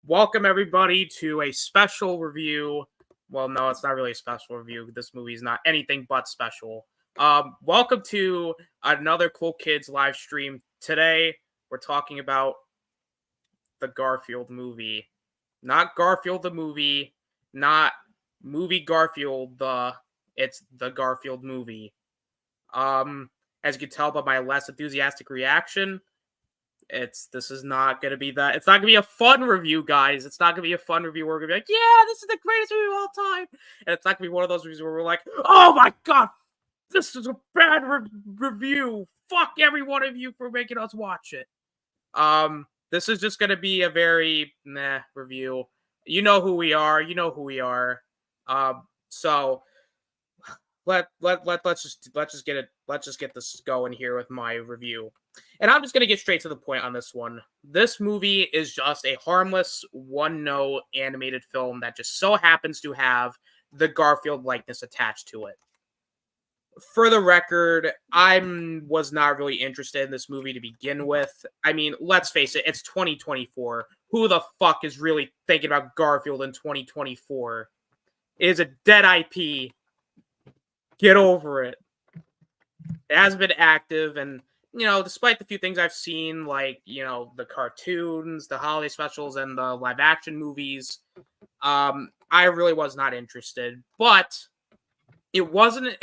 Welcome everybody to a special review. Well, no, it's not really a special review. This movie is not anything but special. Welcome to another Cool Kids live stream. Today, we're talking about the Garfield movie. Not Garfield the movie, not movie Garfield, it's the Garfield movie. As you can tell by my less enthusiastic reaction, this is not gonna be that. It's not gonna be a fun review, guys. It's not gonna be a fun review. We're gonna be like, yeah, this is the greatest movie of all time, and it's not gonna be one of those reviews where we're like, oh my god, this is a bad review. Fuck every one of you for making us watch it. This is just gonna be a very meh review. You know who we are. You know who we are. So let's just get this going here with my review. And I'm just going to get straight to the point on this one. This movie is just a harmless, one-note animated film that just so happens to have the Garfield likeness attached to it. For the record, I was not really interested in this movie to begin with. I mean, let's face it, it's 2024. Who the fuck is really thinking about Garfield in 2024? It is a dead IP. Get over it. It hasn't been active, and despite the few things I've seen, like, the cartoons, the holiday specials, and the live action movies, I really was not interested. But it wasn't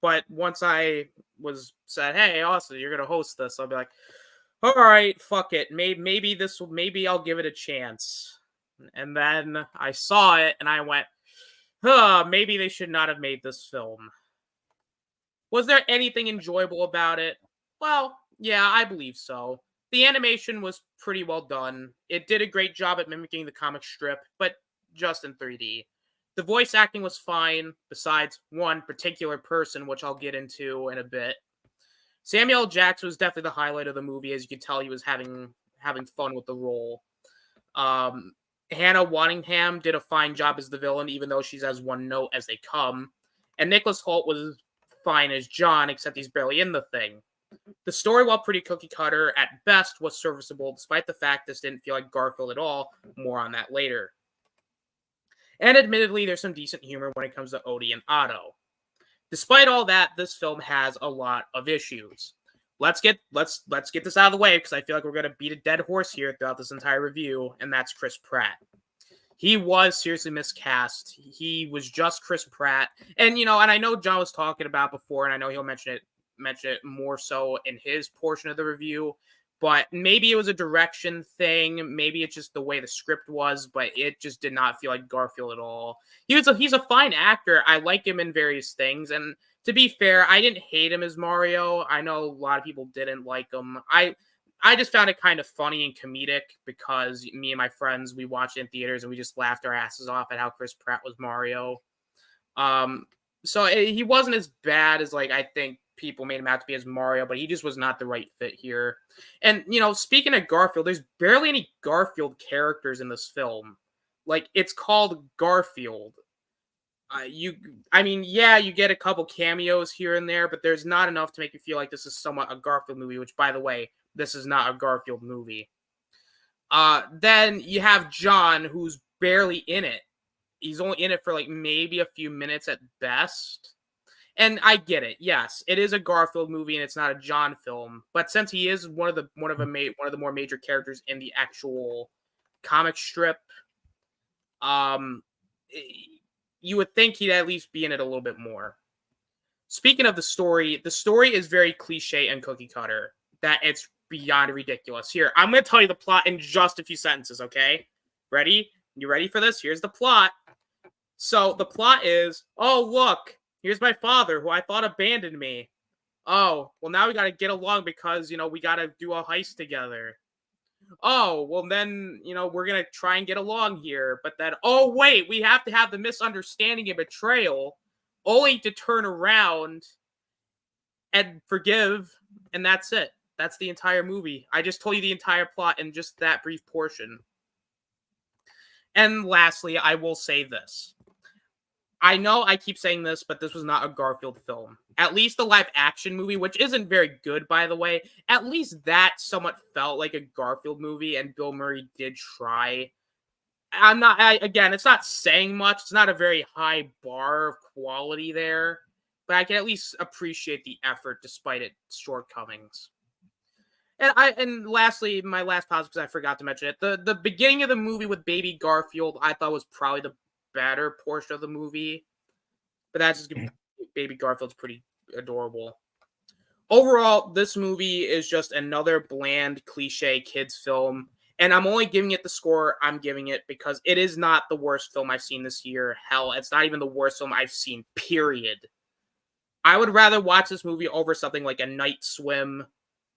but once I was said, hey, Austin, you're gonna host this, I'll be like, all right, fuck it. Maybe I'll give it a chance. And then I saw it and I went, maybe they should not have made this film. Was there anything enjoyable about it? Well, yeah, I believe so. The animation was pretty well done. It did a great job at mimicking the comic strip, but just in 3D. The voice acting was fine, besides one particular person, which I'll get into in a bit. Samuel L. Jackson was definitely the highlight of the movie. As you can tell, he was having fun with the role. Hannah Waddingham did a fine job as the villain, even though she's as one note as they come. And Nicholas Hoult was fine as John, except he's barely in the thing. The story, while pretty cookie cutter at best, was serviceable, despite the fact this didn't feel like Garfield at all. More on that later. And admittedly, there's some decent humor when it comes to Odie and Otto. Despite all that, this film has a lot of issues. Let's get this out of the way, because I feel like we're gonna beat a dead horse here throughout this entire review, and that's Chris Pratt. He was seriously miscast. He was just Chris Pratt. And, and I know John was talking about before, and I know he'll mention it more so in his portion of the review, but maybe it was a direction thing. Maybe it's just the way the script was, but it just did not feel like Garfield at all. He's a fine actor. I like him in various things. And to be fair, I didn't hate him as Mario. I know a lot of people didn't like him. I just found it kind of funny and comedic because me and my friends, we watched it in theaters and we just laughed our asses off at how Chris Pratt was Mario. So he wasn't as bad as, like, I think people made him out to be as Mario, but he just was not the right fit here. And, speaking of Garfield, there's barely any Garfield characters in this film. Like, it's called Garfield. You get a couple cameos here and there, but there's not enough to make you feel like this is somewhat a Garfield movie, which, by the way, this is not a Garfield movie. Then you have John, who's barely in it. He's only in it for like maybe a few minutes at best. And I get it. Yes, it is a Garfield movie and it's not a John film. But since he is one of the more major characters in the actual comic strip, you would think he'd at least be in it a little bit more. Speaking of the story is very cliche and cookie cutter. That it's beyond ridiculous. Here, I'm going to tell you the plot in just a few sentences, okay? Ready? You ready for this? Here's the plot. So the plot is, oh, look, here's my father, who I thought abandoned me. Oh, well, now we got to get along because, we got to do a heist together. Oh, well, then, we're going to try and get along here. But then, oh, wait, we have to have the misunderstanding and betrayal, only to turn around and forgive, and that's it. That's the entire movie. I just told you the entire plot in just that brief portion. And lastly, I will say this. I know I keep saying this, but this was not a Garfield film. At least the live action movie, which isn't very good, by the way, at least that somewhat felt like a Garfield movie, and Bill Murray did try again, it's not saying much. It's not a very high bar of quality there, but I can at least appreciate the effort despite its shortcomings. And lastly, my last positive, because I forgot to mention it, the beginning of the movie with Baby Garfield, I thought was probably the better portion of the movie, but that's just Baby Garfield's pretty adorable. Overall, this movie is just another bland, cliche kids film. And I'm only giving it the score I'm giving it because it is not the worst film I've seen this year. Hell, it's not even the worst film I've seen, period. I would rather watch this movie over something like A Night Swim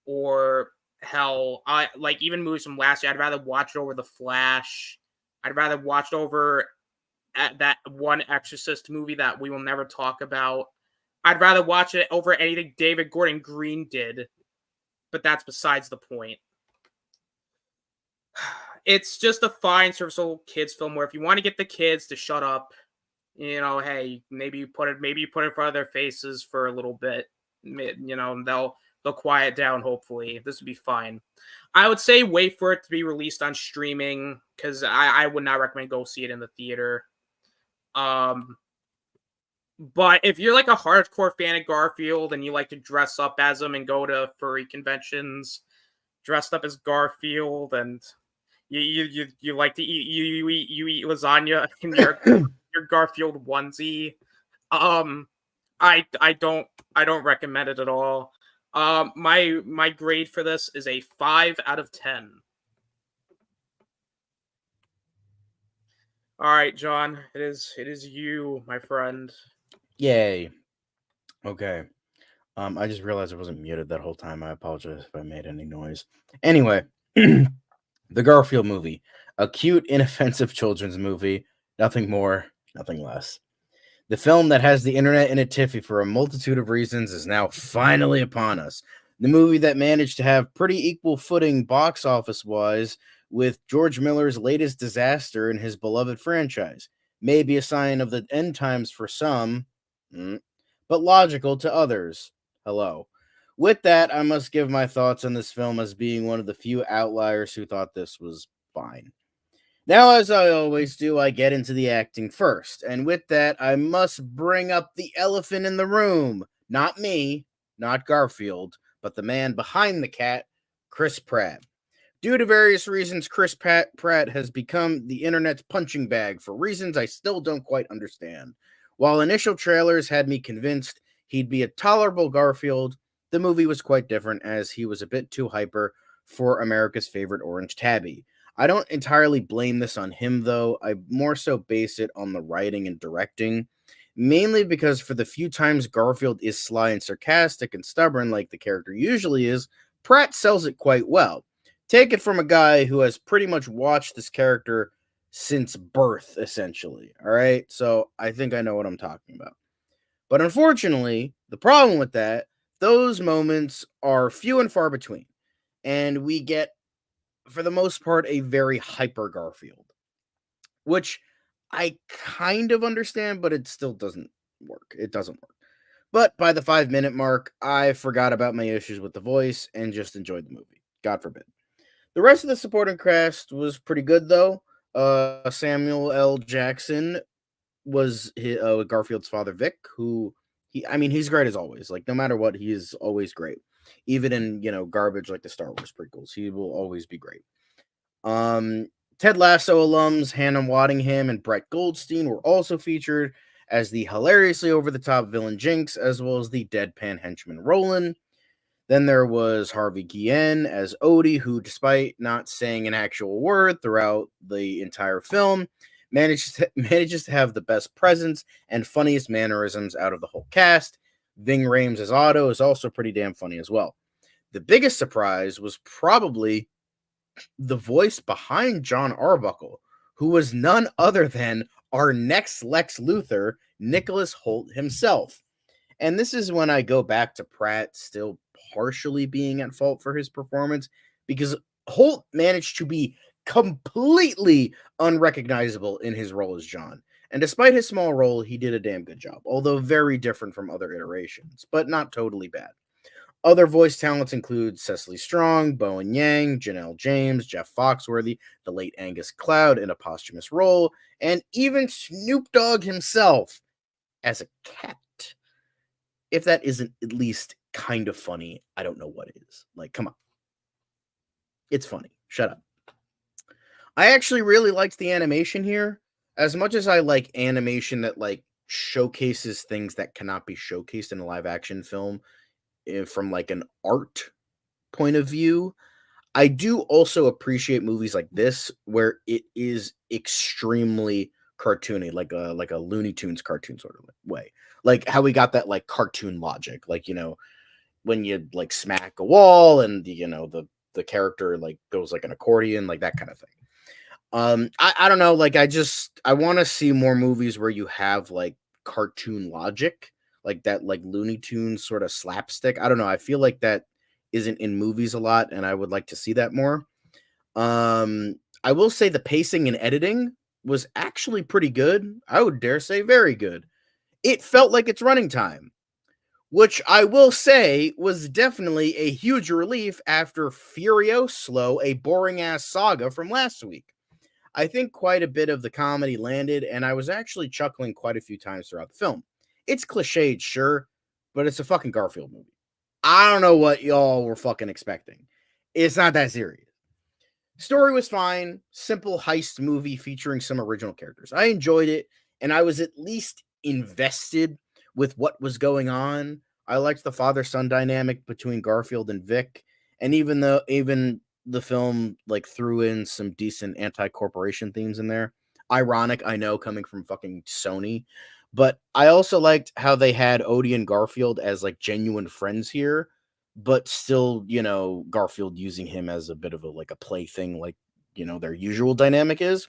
or hell, like even movies from last year. I'd rather watch it over The Flash. I'd rather watch it over that one Exorcist movie that we will never talk about. I'd rather watch it over anything David Gordon Green did, but that's besides the point. It's just a fine serviceable kids film where if you want to get the kids to shut up, hey, maybe you put it in front of their faces for a little bit. They'll quiet down. Hopefully, this would be fine. I would say wait for it to be released on streaming because I would not recommend go see it in the theater. But if you're like a hardcore fan of Garfield and you like to dress up as him and go to furry conventions dressed up as Garfield, and you like to eat lasagna in your Garfield onesie, I don't recommend it at all. My grade for this is a 5 out of 10. All right, John, it is you, my friend. Yay. Okay. I just realized I wasn't muted that whole time. I apologize if I made any noise. Anyway, the Garfield movie. A cute, inoffensive children's movie. Nothing more, nothing less. The film that has the internet in a tiffy for a multitude of reasons is now finally upon us. The movie that managed to have pretty equal footing box office-wise with George Miller's latest disaster in his beloved franchise. May be a sign of the end times for some, but logical to others. Hello. With that, I must give my thoughts on this film as being one of the few outliers who thought this was fine. Now, as I always do, I get into the acting first, and with that, I must bring up the elephant in the room. Not me, not Garfield, but the man behind the cat, Chris Pratt. Due to various reasons, Chris Pratt has become the internet's punching bag for reasons I still don't quite understand. While initial trailers had me convinced he'd be a tolerable Garfield, the movie was quite different as he was a bit too hyper for America's favorite orange tabby. I don't entirely blame this on him, though. I more so base it on the writing and directing, mainly because for the few times Garfield is sly and sarcastic and stubborn like the character usually is, Pratt sells it quite well. Take it from a guy who has pretty much watched this character since birth, essentially. All right, so I think I know what I'm talking about. But unfortunately, the problem with that, those moments are few and far between, and we get, for the most part, a very hyper Garfield, which I kind of understand, but it still doesn't work. It doesn't work. But by the 5-minute mark, I forgot about my issues with the voice and just enjoyed the movie. God forbid. The rest of the supporting cast was pretty good, though. Samuel L. Jackson was Garfield's father, Vic, who he's great as always. Like, no matter what, he is always great. Even in, garbage like the Star Wars prequels, he will always be great. Ted Lasso alums Hannah Waddingham and Brett Goldstein were also featured as the hilariously over-the-top villain Jinx, as well as the deadpan henchman Roland. Then there was Harvey Guillen as Odie, who, despite not saying an actual word throughout the entire film, manages to have the best presence and funniest mannerisms out of the whole cast. Ving Rhames as Otto is also pretty damn funny as well. The biggest surprise was probably the voice behind John Arbuckle, who was none other than our next Lex Luthor, Nicholas Hoult himself. And this is when I go back to Pratt still partially being at fault for his performance, because Hoult managed to be completely unrecognizable in his role as John. And despite his small role, he did a damn good job, although very different from other iterations, but not totally bad. Other voice talents include Cecily Strong, Bowen Yang, Janelle James, Jeff Foxworthy, the late Angus Cloud in a posthumous role, and even Snoop Dogg himself as a cat. If that isn't at least kind of funny, I don't know what is. Like, come on. It's funny. Shut up. I actually really liked the animation here. As much as I like animation that like showcases things that cannot be showcased in a live action film from like an art point of view, I do also appreciate movies like this where it is extremely cartoony, like a Looney Tunes cartoon sort of way. Like how we got that like cartoon logic, like when you like smack a wall and the character like goes like an accordion, like that kind of thing. I don't know, like I want to see more movies where you have like cartoon logic, like that like Looney Tunes sort of slapstick. I don't know. I feel like that isn't in movies a lot, and I would like to see that more. I will say the pacing and editing was actually pretty good. I would dare say very good. It felt like its running time, which I will say was definitely a huge relief after Furioso, a boring ass saga from last week. I think quite a bit of the comedy landed, and I was actually chuckling quite a few times throughout the film. It's cliched, sure, but it's a fucking Garfield movie. I don't know what y'all were fucking expecting. It's not that serious. Story was fine, simple heist movie featuring some original characters. I enjoyed it, and I was at least invested with what was going on. I liked the father-son dynamic between Garfield and Vic, and even the film like threw in some decent anti-corporation themes in there. Ironic, I know, coming from fucking Sony, but I also liked how they had Odie and Garfield as like genuine friends here, but still, Garfield using him as a bit of a like a plaything, like their usual dynamic is.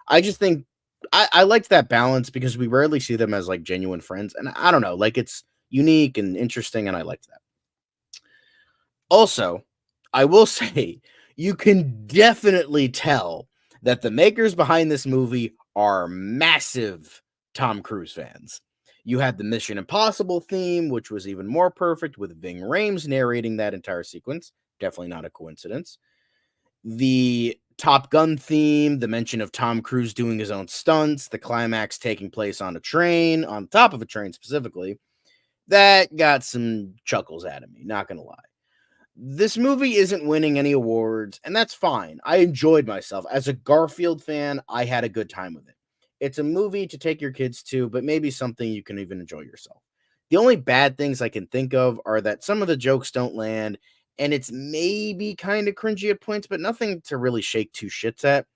I just think I liked that balance because we rarely see them as like genuine friends, and I don't know, like it's unique and interesting, and I liked that. Also, I will say you can definitely tell that the makers behind this movie are massive Tom Cruise fans. You had the Mission Impossible theme, which was even more perfect, with Ving Rhames narrating that entire sequence. Definitely not a coincidence. The Top Gun theme, the mention of Tom Cruise doing his own stunts, the climax taking place on a train, on top of a train specifically, that got some chuckles out of me, not gonna lie. This movie isn't winning any awards, and that's fine. I enjoyed myself. As a Garfield fan, I had a good time with it. It's a movie to take your kids to, but maybe something you can even enjoy yourself. The only bad things I can think of are that some of the jokes don't land, and it's maybe kind of cringy at points, but nothing to really shake two shits at.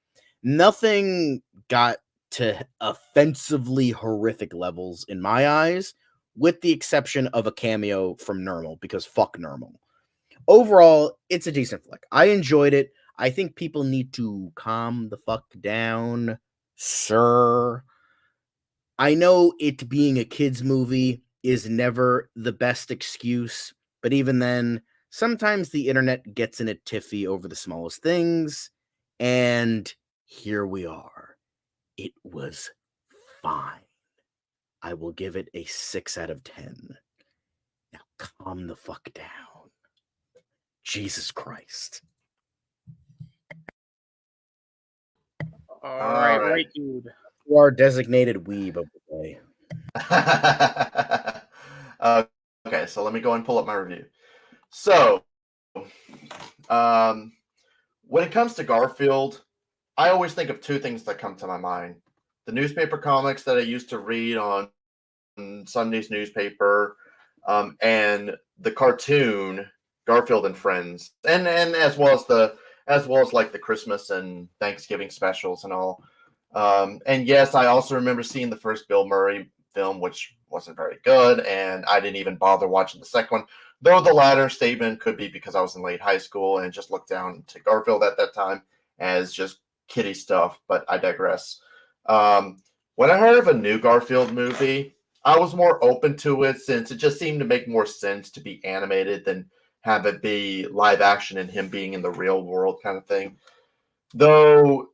Nothing got to offensively horrific levels in my eyes, with the exception of a cameo from Nermal, because fuck Nermal. Overall, it's a decent flick. I enjoyed it. I think people need to calm the fuck down, sir. I know it being a kids movie is never the best excuse, but even then, sometimes the internet gets in a tiffy over the smallest things, and here we are. It was fine. I will give it a 6 out of 10. Now calm the fuck down. Jesus Christ. All All right, right. right, dude. You are designated weeb of the day. Okay, so let me go and pull up my review. So, when it comes to Garfield, I always think of two things that come to my mind: the newspaper comics that I used to read on Sunday's newspaper, and the cartoon Garfield and Friends, and as well as like the Christmas and Thanksgiving specials and all. And yes, I also remember seeing the first Bill Murray film, which wasn't very good, and I didn't even bother watching the second one. Though the latter statement could be because I was in late high school and just looked down to Garfield at that time as just kiddie stuff, but I digress. When I heard of a new Garfield movie, I was more open to it since it just seemed to make more sense to be animated than have it be live action and him being in the real world kind of thing. Though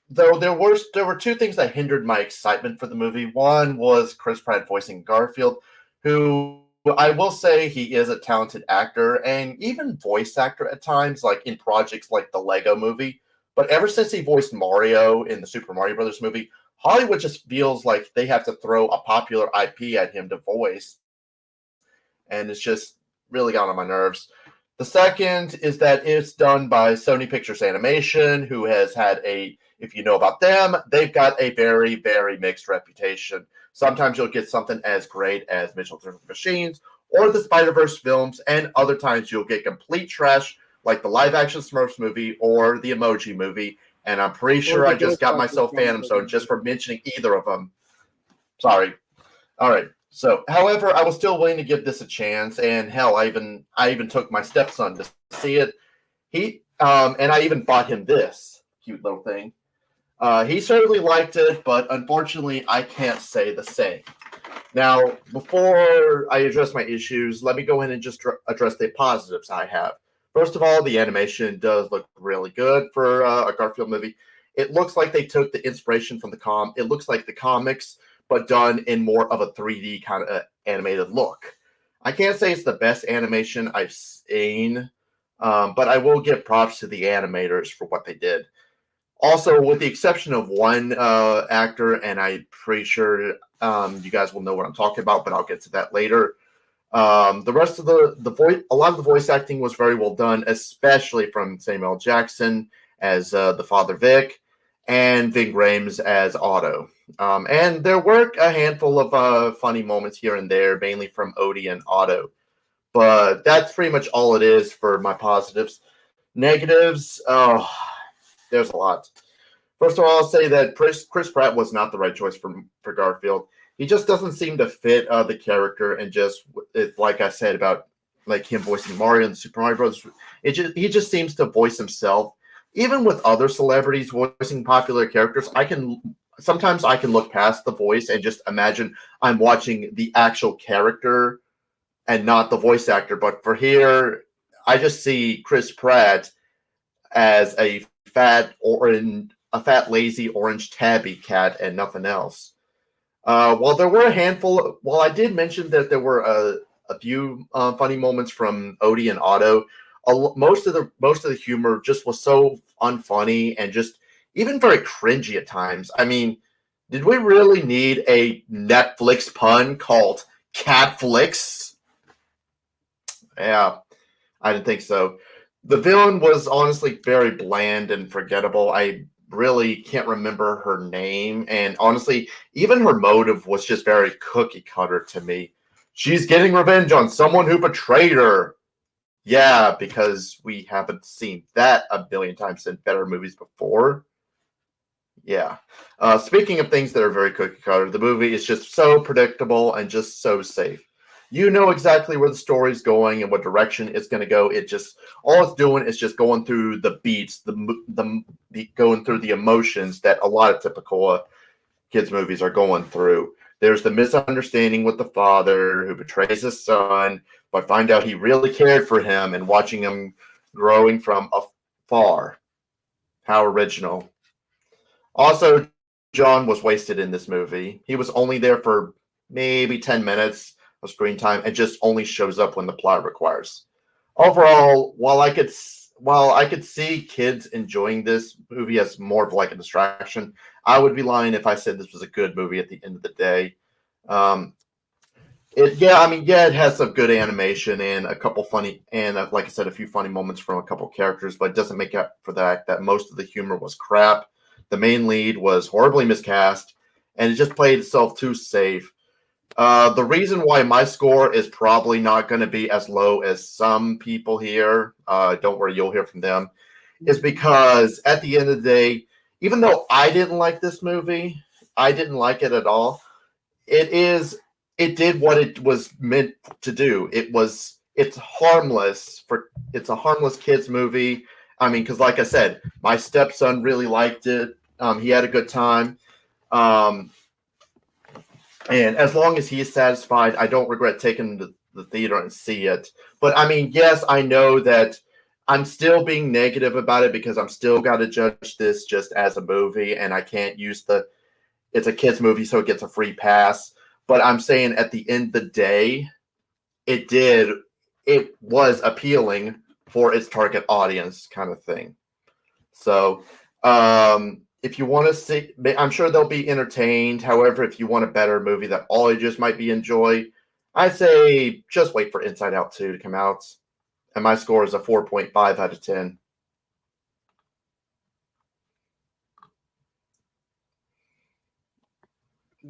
there were two things that hindered my excitement for the movie. One was Chris Pratt voicing Garfield, who I will say he is a talented actor and even voice actor at times, like in projects like the Lego Movie. But ever since he voiced Mario in the Super Mario Brothers movie, Hollywood just feels like they have to throw a popular IP at him to voice, and it's just really got on my nerves. The second is that it's done by Sony Pictures Animation, who has had if you know about them, they've got a very, very mixed reputation. Sometimes you'll get something as great as Mitchell vs. Machines or the Spider-Verse films, and other times you'll get complete trash like the live-action Smurfs movie or the Emoji movie, and I'm pretty sure I just got myself Phantom Zone just for mentioning either of them. Sorry. All right. So, however, I was still willing to give this a chance, and hell, I even took my stepson to see it. And I even bought him this cute little thing. He certainly liked it, but unfortunately, I can't say the same. Now, before I address my issues, let me go ahead and just address the positives I have. First of all, the animation does look really good for a Garfield movie. It looks like they took the inspiration from it looks like the comics, but done in more of a 3D kind of animated look. I can't say it's the best animation I've seen, but I will give props to the animators for what they did. Also, with the exception of one actor, and I'm pretty sure you guys will know what I'm talking about, but I'll get to that later. The rest of a lot of the voice acting was very well done, especially from Samuel Jackson as the Father Vic, and Ving Rhames as Otto. And there were a handful of funny moments here and there, mainly from Odie and Otto. But that's pretty much all it is for my positives. Negatives, there's a lot. First of all, I'll say that Chris Pratt was not the right choice for Garfield. He just doesn't seem to fit the character, and just like I said about like him voicing Mario in the Super Mario Bros. He just seems to voice himself. Even with other celebrities voicing popular characters, sometimes I can look past the voice and just imagine I'm watching the actual character and not the voice actor. But for here, I just see Chris Pratt as a fat, lazy orange tabby cat and nothing else. While I did mention that there were a few funny moments from Odie and Otto, most of the humor just was so unfunny and just even very cringy at times. I mean, did we really need a Netflix pun called Catflix? Yeah, I didn't think so. The villain was honestly very bland and forgettable. I really can't remember her name, and honestly, even her motive was just very cookie cutter to me. She's getting revenge on someone who betrayed her. Yeah, because we haven't seen that a billion times in better movies before. Yeah. Speaking of things that are very cookie cutter, the movie is just so predictable and just so safe. You know exactly where the story's going and what direction it's going to go. All it's doing is just going through the beats, going through the emotions that a lot of typical kids movies are going through. There's the misunderstanding with the father who betrays his son, but find out he really cared for him, and watching him growing from afar. How original. Also, John was wasted in this movie. He was only there for maybe 10 minutes of screen time and just only shows up when the plot requires. Overall, while I could see kids enjoying this movie as more of like a distraction, I would be lying if I said this was a good movie at the end of the day. It has some good animation and a couple funny, and like I said, a few funny moments from a couple characters, but it doesn't make up for the fact that most of the humor was crap. The main lead was horribly miscast, and it just played itself too safe. The reason why my score is probably not going to be as low as some people here, don't worry, you'll hear from them, is because at the end of the day, even though I didn't like this movie, I didn't like it at all. It did what it was meant to do. It's harmless it's a harmless kids movie. I mean, because like I said, my stepson really liked it. He had a good time. And as long as he is satisfied, I don't regret taking him to the theater and see it. But I mean, yes, I know that I'm still being negative about it because I'm still got to judge this just as a movie, and I can't use it's a kids movie, so it gets a free pass. But I'm saying at the end of the day, it was appealing for its target audience kind of thing. So if you want to see, I'm sure they'll be entertained. However, if you want a better movie that all ages might be enjoy, I'd say just wait for Inside Out 2 to come out. And my score is a 4.5 out of 10.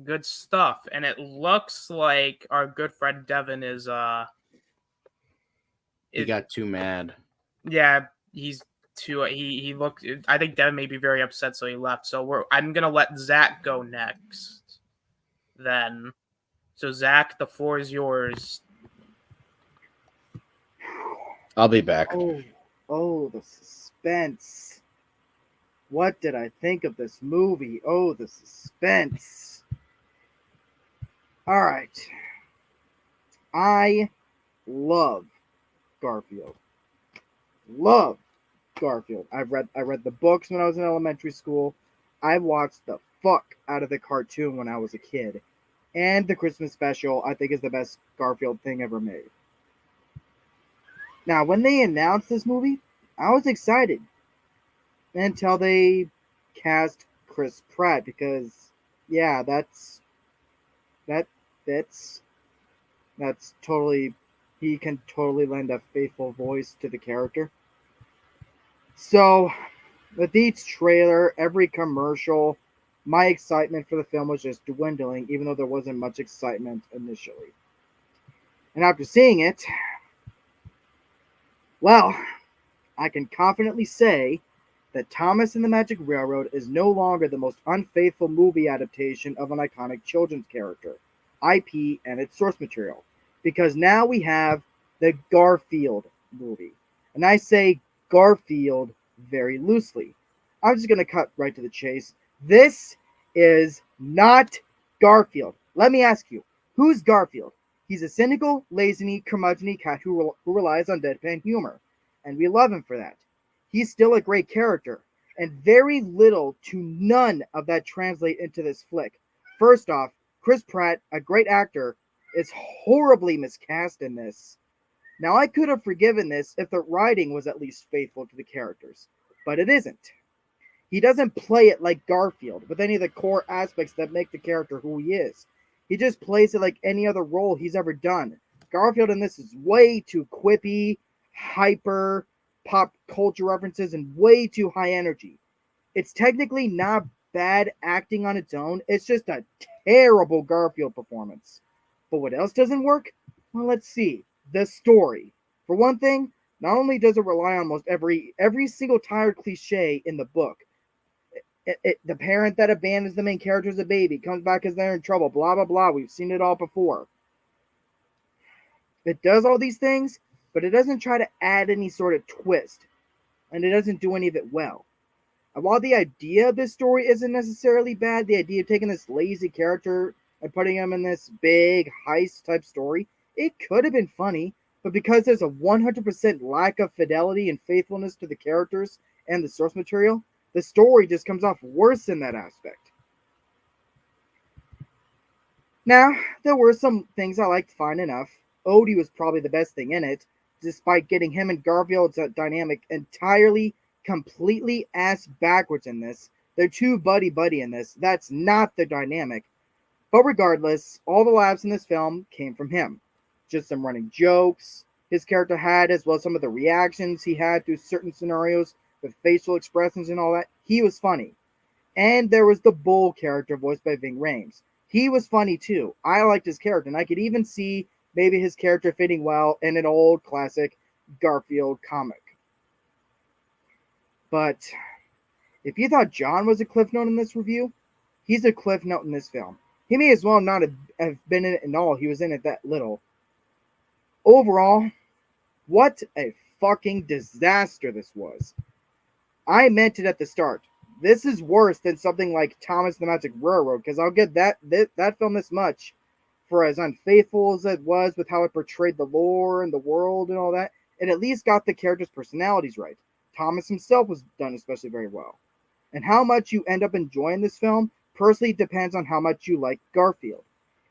Good stuff. And it looks like our good friend Devin is He got too mad. Yeah, he's too he looked I think Devin may be very upset, so he left. So I'm gonna let Zach go next. Then. So Zach, the floor is yours. I'll be back. Oh, the suspense. What did I think of this movie? Oh, the suspense. All right. I love Garfield. Love Garfield. I read the books when I was in elementary school. I watched the fuck out of the cartoon when I was a kid. And the Christmas special, I think, is the best Garfield thing ever made. Now, when they announced this movie, I was excited until they cast Chris Pratt, because, yeah, that's totally, he can totally lend a faithful voice to the character. So, with each trailer, every commercial, my excitement for the film was just dwindling, even though there wasn't much excitement initially. And after seeing it, well, I can confidently say that Thomas and the Magic Railroad is no longer the most unfaithful movie adaptation of an iconic children's character, IP, and its source material. Because now we have the Garfield movie. And I say Garfield very loosely. I'm just going to cut right to the chase. This is not Garfield. Let me ask you, who's Garfield? He's a cynical, lazy, curmudgeon cat who relies on deadpan humor. And we love him for that. He's still a great character. And very little to none of that translate into this flick. First off, Chris Pratt, a great actor, is horribly miscast in this. Now, I could have forgiven this if the writing was at least faithful to the characters. But it isn't. He doesn't play it like Garfield, with any of the core aspects that make the character who he is. He just plays it like any other role he's ever done. Garfield in this is way too quippy, hyper, pop culture references, and way too high energy. It's technically not bad acting on its own. It's just a terrible Garfield performance. But what else doesn't work? Well, let's see. The story. For one thing, not only does it rely on almost every single tired cliche in the book, the parent that abandons the main character as a baby comes back as they're in trouble, blah, blah, blah. We've seen it all before. It does all these things, but it doesn't try to add any sort of twist, and it doesn't do any of it well. And while the idea of this story isn't necessarily bad, the idea of taking this lazy character and putting him in this big heist type story, it could have been funny, but because there's a 100% lack of fidelity and faithfulness to the characters and the source material, the story just comes off worse in that aspect. Now, there were some things I liked fine enough. Odie was probably the best thing in it, despite getting him and Garfield's dynamic entirely, completely ass backwards in this. They're too buddy-buddy in this. That's not the dynamic. But regardless, all the laughs in this film came from him. Just some running jokes his character had, as well as some of the reactions he had to certain scenarios with facial expressions and all that. He was funny. And there was the Bull character voiced by Ving Rhames. He was funny too. I liked his character, and I could even see maybe his character fitting well in an old classic Garfield comic. But if you thought John was a cliff note in this review, he's a cliff note in this film. He may as well not have been in it at all. He was in it that little. Overall, what a fucking disaster this was. I meant it at the start. This is worse than something like Thomas the Magic Railroad, because I'll give that film this much. For as unfaithful as it was with how it portrayed the lore and the world and all that, it at least got the characters' personalities right. Thomas himself was done especially very well. And how much you end up enjoying this film personally depends on how much you like Garfield.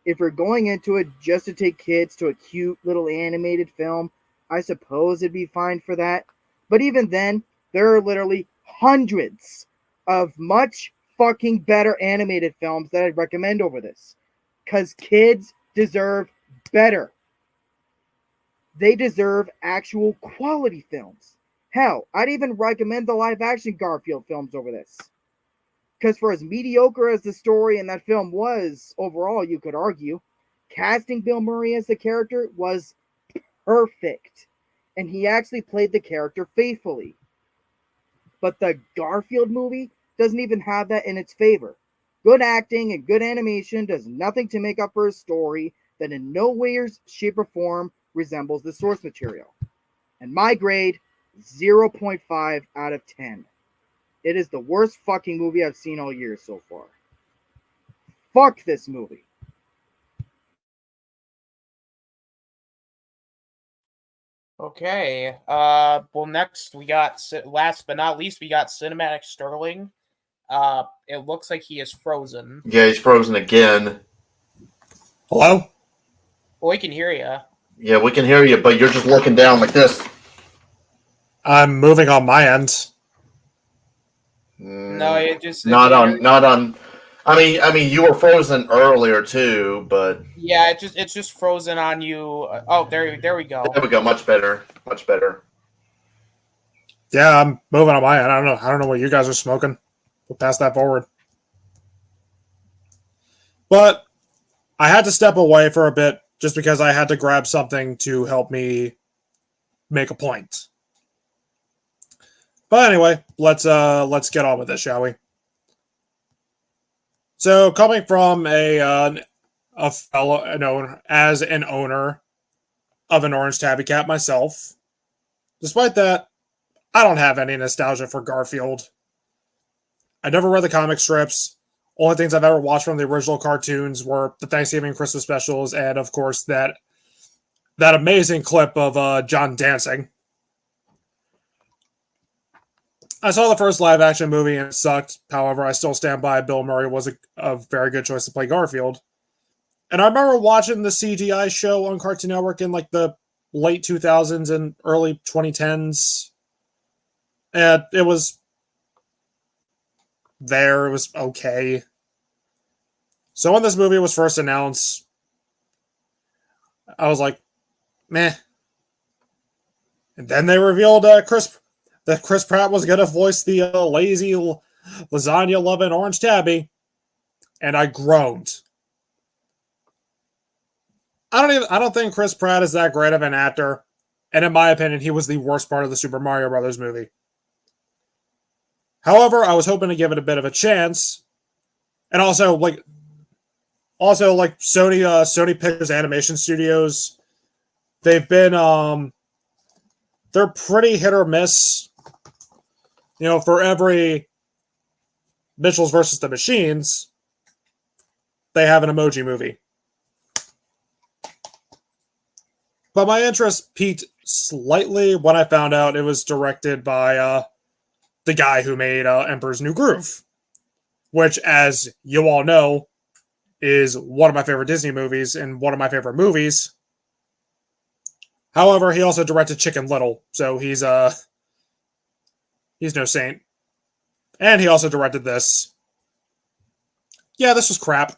If we're going into it just to take kids to a cute little animated film, I suppose it'd be fine for that. But even then, there are literally hundreds of much fucking better animated films that I'd recommend over this. Because kids deserve better. They deserve actual quality films. Hell, I'd even recommend the live action Garfield films over this. Because for as mediocre as the story in that film was, overall, you could argue, casting Bill Murray as the character was perfect. And he actually played the character faithfully. But the Garfield movie doesn't even have that in its favor. Good acting and good animation does nothing to make up for a story that in no way, shape, or form resembles the source material. And my grade, 0.5 out of 10. It is the worst fucking movie I've seen all year so far. Fuck this movie. Okay. Well, next we got, last but not least, we got Cinematic Sterling. It looks like he is frozen. Yeah, he's frozen again. Hello? Well, we can hear you. Yeah, we can hear you, but you're just looking down like this. I'm moving on my end. No, it just not on. I mean, you were frozen earlier too, but yeah, it's just frozen on you. Oh, there we go. There we go. Much better. Much better. Yeah, I'm moving on my end. I don't know what you guys are smoking. We'll pass that forward. But I had to step away for a bit just because I had to grab something to help me make a point. But anyway, let's get on with this, shall we? So, coming from a fellow, as an owner of an orange tabby cat myself, despite that, I don't have any nostalgia for Garfield. I never read the comic strips. Only things I've ever watched from the original cartoons were the Thanksgiving and Christmas specials, and of course that amazing clip of John dancing. I saw the first live action movie and it sucked. However, I still stand by Bill Murray was a very good choice to play Garfield. And I remember watching the CGI show on Cartoon Network in like the late 2000s and early 2010s. And it was there. It was okay. So when this movie was first announced, I was like, meh. And then they revealed that Chris Pratt was going to voice the lazy, lasagna-loving orange tabby, and I groaned. I don't think Chris Pratt is that great of an actor, and in my opinion, he was the worst part of the Super Mario Brothers movie. However, I was hoping to give it a bit of a chance, and also Sony Pictures Animation Studios, they've been they're pretty hit or miss. For every Mitchells versus the Machines, they have an Emoji Movie. But my interest peaked slightly when I found out it was directed by the guy who made Emperor's New Groove, which, as you all know, is one of my favorite Disney movies and one of my favorite movies. However, he also directed Chicken Little, so he's no saint. And he also directed this. Yeah, this was crap.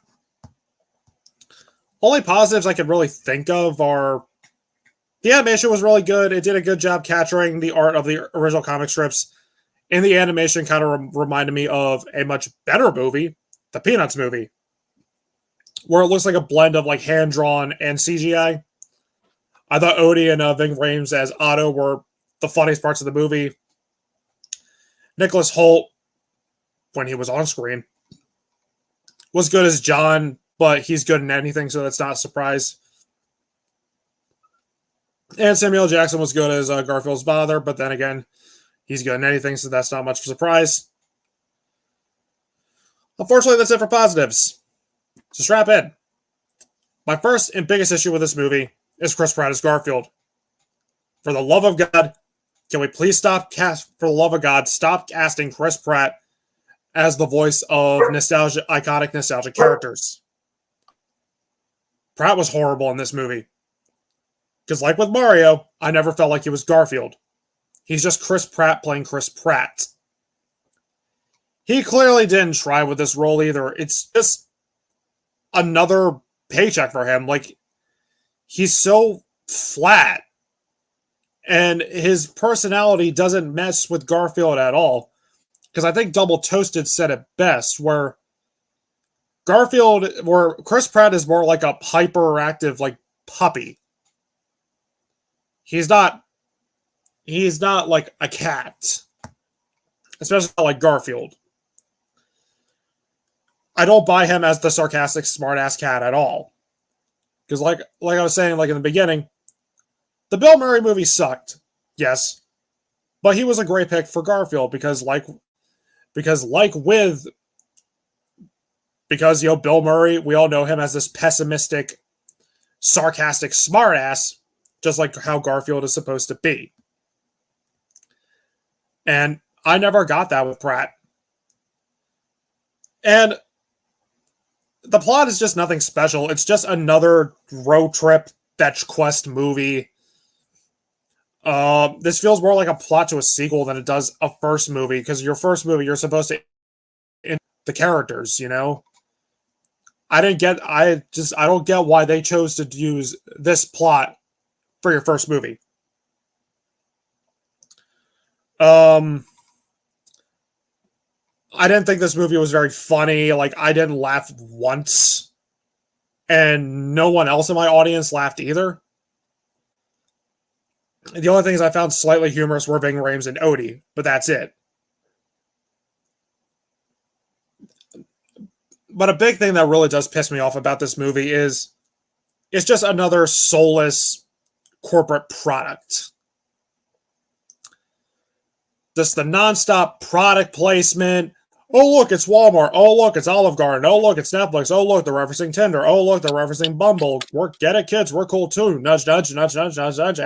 Only positives I could really think of are the animation was really good. It did a good job capturing the art of the original comic strips. And the animation kind of reminded me of a much better movie, the Peanuts movie, where it looks like a blend of like hand-drawn and CGI. I thought Odie and Ving Rhames as Otto were the funniest parts of the movie. Nicholas Hoult, when he was on screen, was good as John, but he's good in anything, so that's not a surprise. And Samuel Jackson was good as Garfield's father, but then again, he's good in anything, so that's not much of a surprise. Unfortunately, that's it for positives. So strap in. My first and biggest issue with this movie is Chris Pratt as Garfield. For the love of God, can we please stop casting Chris Pratt as the voice of iconic nostalgia characters? Pratt was horrible in this movie. Because like with Mario, I never felt like he was Garfield. He's just Chris Pratt playing Chris Pratt. He clearly didn't try with this role either. It's just another paycheck for him. Like, he's so flat. And his personality doesn't mess with Garfield at all. Because I think Double Toasted said it best, where Chris Pratt is more like a hyperactive, like, puppy. He's not like a cat. Especially not like Garfield. I don't buy him as the sarcastic, smart-ass cat at all. Because like I was saying, like in the beginning, the Bill Murray movie sucked. Yes. But he was a great pick for Garfield because Bill Murray, we all know him as this pessimistic, sarcastic smartass, just like how Garfield is supposed to be. And I never got that with Pratt. And the plot is just nothing special. It's just another road trip fetch quest movie. This feels more like a plot to a sequel than it does a first movie, because your first movie, you're supposed to the characters, you know? I don't get why they chose to use this plot for your first movie. I didn't think this movie was very funny. Like, I didn't laugh once. And no one else in my audience laughed either. The only things I found slightly humorous were Ving Rhames and Odie, but that's it. But a big thing that really does piss me off about this movie is it's just another soulless corporate product. Just the nonstop product placement. Oh, look, it's Walmart. Oh, look, it's Olive Garden. Oh, look, it's Netflix. Oh, look, they're referencing Tinder. Oh, look, they're referencing Bumble. Get it, kids. We're cool, too. Nudge, nudge, nudge, nudge, nudge, nudge.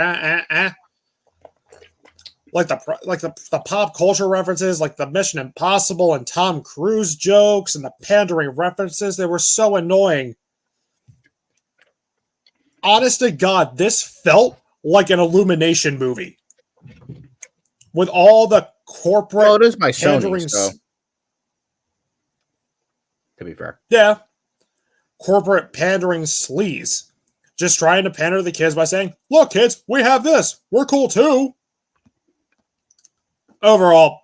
Like the pop culture references, like the Mission Impossible and Tom Cruise jokes and the pandering references, they were so annoying. Honest to God, this felt like an Illumination movie. With all the corporate Well, it is by pandering... Sony, so... To be fair. Yeah. Corporate pandering sleaze. Just trying to pander to the kids by saying, look, kids, we have this. We're cool, too. Overall,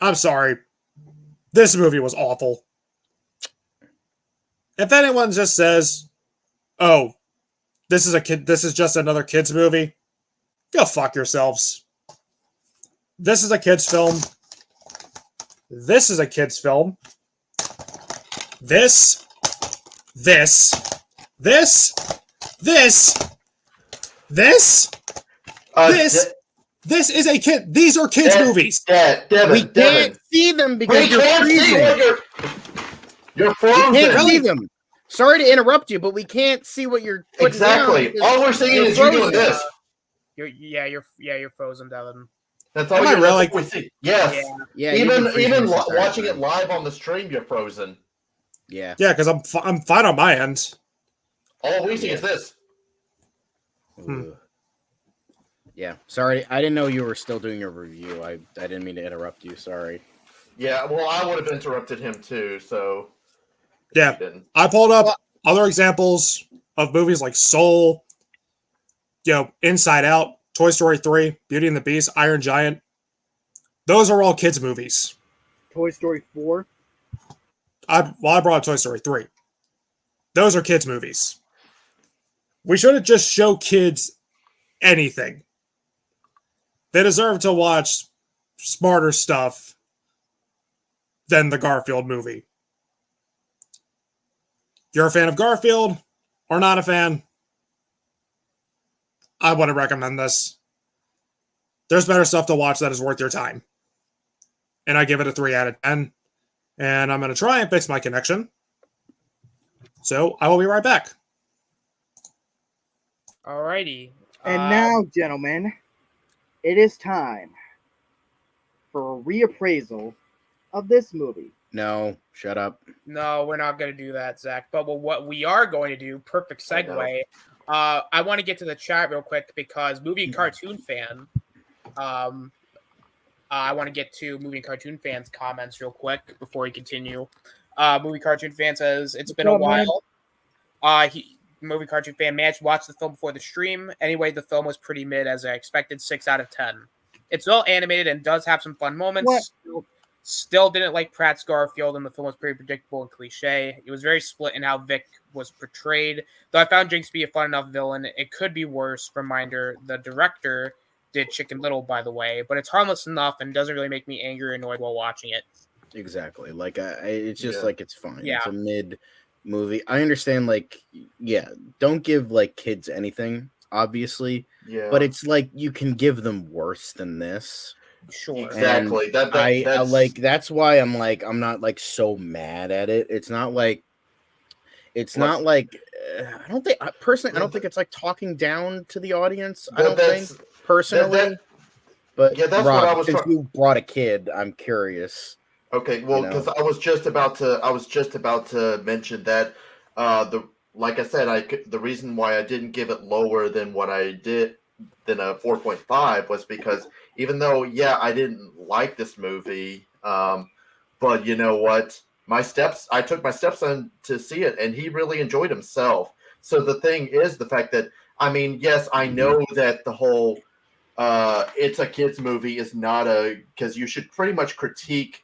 I'm sorry. This movie was awful. If anyone just says, oh, this is just another kids movie, go fuck yourselves. This is a kids film. This is a kids film. This is a kid. These are kids' movies. We can't see them because you're freezing. You're frozen. We can't see them. Sorry to interrupt you, but we can't see what you're putting exactly. Down all we're seeing is you doing this. You're frozen, Devin. That's all we see. Yes. Yeah. Even watching it live on the stream, you're frozen. Yeah. Yeah, because I'm fine on my end. All we see is this. Yeah. Sorry, I didn't know you were still doing your review. I didn't mean to interrupt you. Sorry. Yeah. Well, I would have interrupted him too. So. Yeah. I pulled up other examples of movies like Soul, Inside Out, Toy Story 3, Beauty and the Beast, Iron Giant. Those are all kids' movies. Toy Story 4. I brought up Toy Story 3. Those are kids' movies. We shouldn't just show kids anything. They deserve to watch smarter stuff than the Garfield movie. You're a fan of Garfield or not a fan? I wouldn't recommend this. There's better stuff to watch that is worth your time. And I give it a 3 out of 10. And I'm going to try and fix my connection. So I will be right back. Alrighty. And now, gentlemen, it is time for a reappraisal of this movie. No, shut up. No, we're not going to do that, Zach. But what we are going to do, perfect segue. I want to get to the chat real quick because movie and cartoon fan. I want to get to movie and cartoon fans' comments real quick before we continue. Movie cartoon fan says it's been a while. Movie cartoon fan managed to watch the film before the stream. Anyway, the film was pretty mid as I expected, 6 out of 10. It's well animated and does have some fun moments. Still didn't like Pratt's Garfield, and the film was pretty predictable and cliche. It was very split in how Vic was portrayed. Though I found Jinx to be a fun enough villain, it could be worse. Reminder, the director did Chicken Little, by the way, but it's harmless enough and doesn't really make me angry or annoyed while watching it. Exactly. Like, it's just like, it's fine. Yeah. It's a mid movie. I understand, like, yeah, don't give, like, kids anything, obviously. Yeah. But it's like, you can give them worse than this. Sure. Exactly. That's like, that's why I'm like, I'm not like so mad at it. It's not like I don't think personally, I don't think it's like talking down to the audience. I don't think personally. But yeah, that's Rob, what I was. Since you brought a kid, I'm curious. Okay, well, because I was just about to mention that like I said, the reason why I didn't give it lower than what I did than a 4.5 was because even though I didn't like this movie, but you know what, I took my stepson to see it and he really enjoyed himself. So the thing is the fact that, I mean, yes, I know that the whole it's a kids movie is not because you should pretty much critique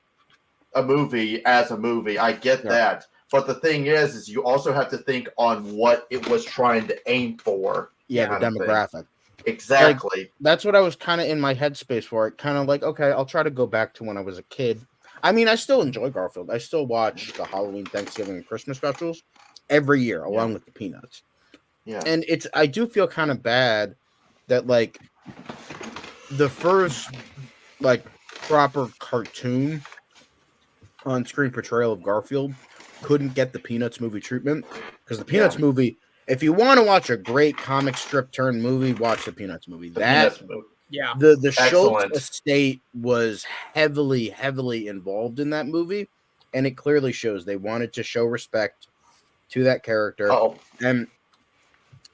a movie as a movie. I get that. But the thing is you also have to think on what it was trying to aim for. Yeah, the demographic. Exactly. Like, that's what I was kind of in my headspace for. It kind of like, okay, I'll try to go back to when I was a kid. I mean, I still enjoy Garfield. I still watch the Halloween, Thanksgiving, and Christmas specials every year, along with the Peanuts. Yeah. And I do feel kind of bad that, like, the first, like, proper cartoon on-screen portrayal of Garfield couldn't get the Peanuts movie treatment. Because the Peanuts movie, if you want to watch a great comic strip turn movie, watch the Peanuts movie. The Schultz estate was heavily involved in that movie, and it clearly shows they wanted to show respect to that character. And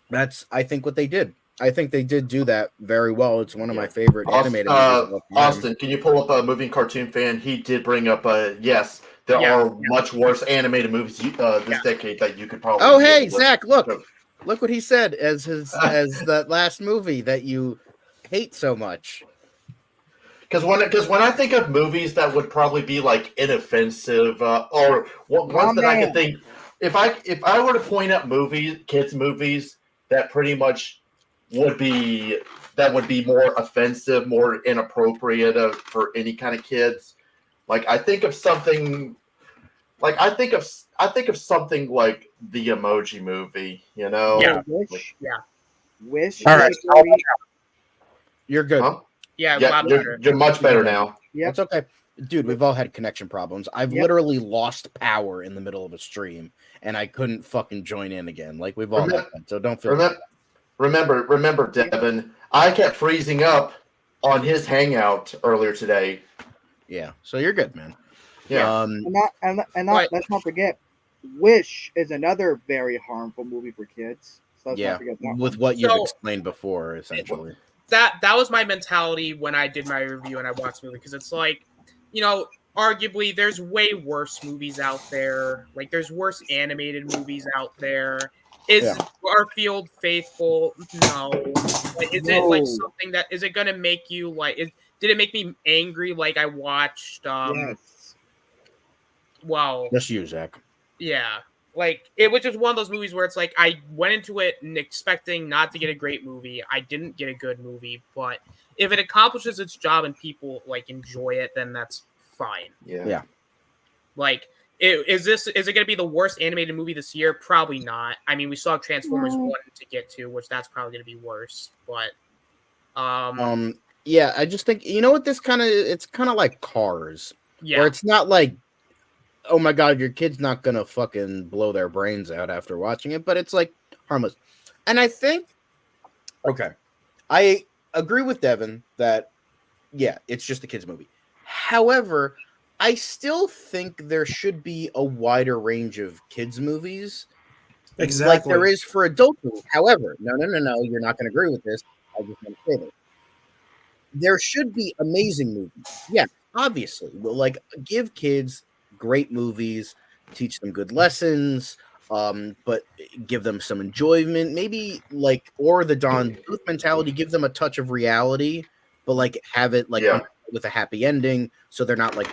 that's, I think, what they did. I think they did do that very well. It's one of my favorite animated movies. Austin, can you pull up a movie and cartoon fan? He did bring up yes, there are much worse animated movies this decade that you could probably. Oh, hey, Zach, look what he said as that last movie that you hate so much. Because when I think of movies that would probably be like inoffensive or ones that I could think, if I were to point out kids movies that pretty much would be more offensive, more inappropriate for any kind of kids. Like I think of something like something like the Emoji Movie, you know? Yeah. Wish. All right. You're good. Huh? Yeah, you're much better now. Yeah, it's okay, dude. We've all had connection problems. I've literally lost power in the middle of a stream, and I couldn't fucking join in again. Like we've all had that, so don't feel bad. Remember, Devin, I kept freezing up on his hangout earlier today. Yeah, so you're good, man. Yeah. Let's not forget, Wish is another very harmful movie for kids. So let's not forget that with what you've explained before, essentially. That was my mentality when I did my review and I watched the movie, because it's like, you know, arguably there's way worse movies out there. Like there's worse animated movies out there. Is Garfield faithful? No. Like, is it like something that is it gonna make you like? Did it make me angry? Like I watched. Yes. Well, just you, Zach. Yeah, like it was just one of those movies where it's like I went into it expecting not to get a great movie. I didn't get a good movie, but if it accomplishes its job and people like enjoy it, then that's fine. Yeah. Like. Is it going to be the worst animated movie this year? Probably not. I mean, we saw Transformers 1 to get to, which that's probably going to be worse. But, yeah, I just think, you know what, it's kind of like Cars. Yeah. Where it's not like, oh my God, your kid's not going to fucking blow their brains out after watching it, but it's like harmless. And I think, I agree with Devin that, yeah, it's just a kid's movie. However, I still think there should be a wider range of kids movies, like Exactly. there is for adult movies. However, no, you're not going to agree with this. I just want to say this. There should be amazing movies. Yeah, obviously. Well, like give kids great movies, teach them good lessons, but give them some enjoyment. Maybe like or the Don Bluth mentality, give them a touch of reality, but like have it like Yeah. with a happy ending, so they're not like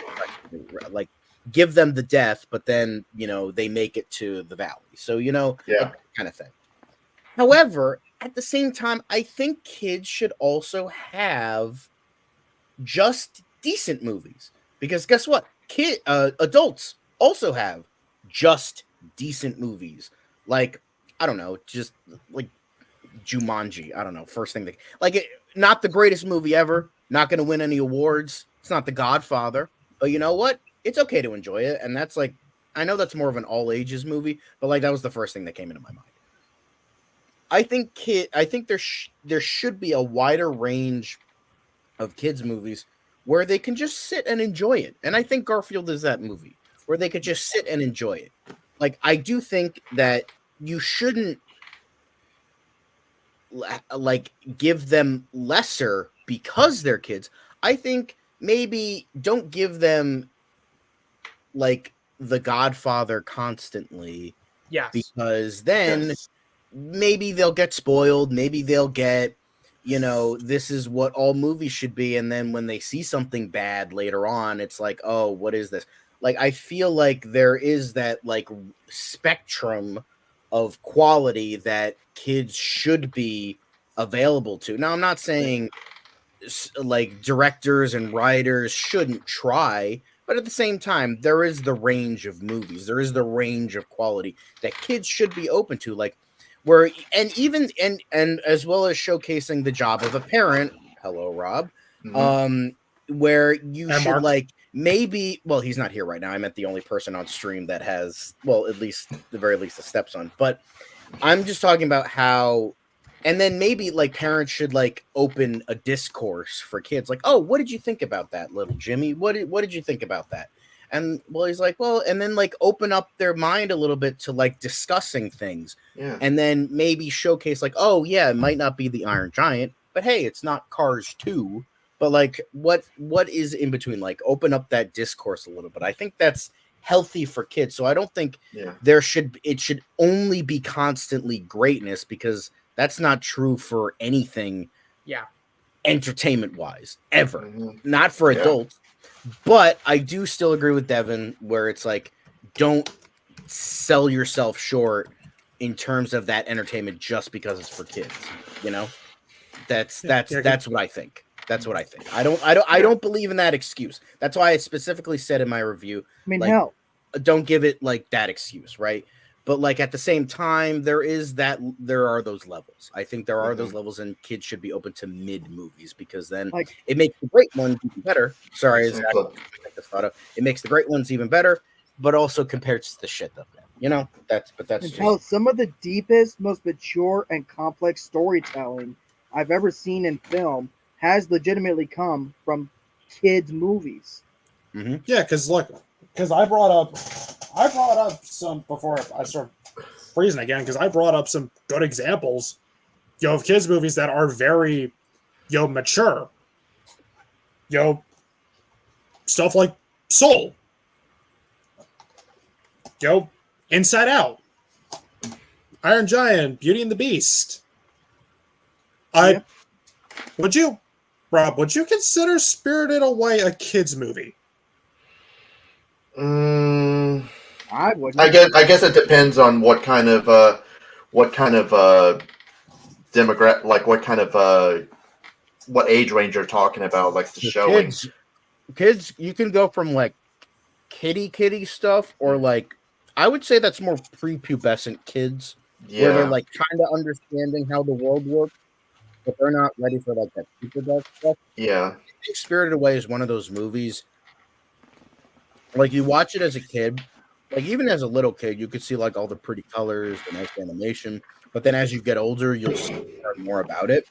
give them the death, but then they make it to the valley. So Yeah. like that kind of thing. However, at the same time, I think kids should also have just decent movies because guess what? Adults also have just decent movies. Like I don't know, just like Jumanji. I don't know. First thing not the greatest movie ever. Not going to win any awards. It's not The Godfather, but you know what? It's okay to enjoy it, and that's like I know that's more of an all ages movie, but like that was the first thing that came into my mind. I think there should be a wider range of kids movies where they can just sit and enjoy it. And I think Garfield is that movie where they could just sit and enjoy it. Like I do think that you shouldn't like give them lesser because they're kids. I think maybe don't give them like The Godfather constantly. Yes. Because then maybe they'll get spoiled. Maybe they'll get, this is what all movies should be. And then when they see something bad later on, it's like, oh, what is this? Like, I feel like there is that like spectrum of quality that kids should be available to. Now, I'm not saying like directors and writers shouldn't try, but at the same time, there is the range of movies. There is the range of quality that kids should be open to. Like, where and as well as showcasing the job of a parent. Hello, Rob. Where you And should Mark. like maybe. Well, he's not here right now. I meant the only person on stream that has, well, at least the very least, a stepson. But I'm just talking about how. And then maybe like parents should like open a discourse for kids. Like, oh, what did you think about that, little Jimmy? What did you think about that? And well, he's like, well, and then like open up their mind a little bit to like discussing things. Yeah. And then maybe showcase like, oh yeah, it might not be the Iron Giant, but hey, it's not Cars 2. But like what is in between? Like open up that discourse a little bit. I think that's healthy for kids. So I don't think it should only be constantly greatness, because that's not true for anything. Yeah. Entertainment wise, ever. Not for adults. But I do still agree with Devin where it's like, don't sell yourself short in terms of that entertainment just because it's for kids. That's what I think. That's what I think. I don't believe in that excuse. That's why I specifically said in my review, I mean, like, hell, don't give it like that excuse, right? But like at the same time, there are those levels. I think there are those levels, and kids should be open to mid movies, because then like it makes the great ones even better. Sorry, Exactly. it makes the great ones even better, but also compared to the shit that that's and hell, some of the deepest, most mature and complex storytelling I've ever seen in film has legitimately come from kids' movies. Yeah, because I brought up some before I start freezing again, because I brought up some good examples, of kids movies that are very, mature. Stuff like Soul. Inside Out. Iron Giant, Beauty and the Beast. Rob, would you consider Spirited Away a kids movie? I wouldn't. I guess it depends on what kind of demographic, like what age range you're talking about, like the showing. Kids, you can go from like kitty stuff, or like I would say that's more prepubescent kids, where they're like kind of understanding how the world works, but they're not ready for like that super dark stuff. Yeah. I think Spirited Away is one of those movies. Like you watch it as a kid, like even as a little kid, you could see like all the pretty colors, the nice animation. But then as you get older, you'll see more about it.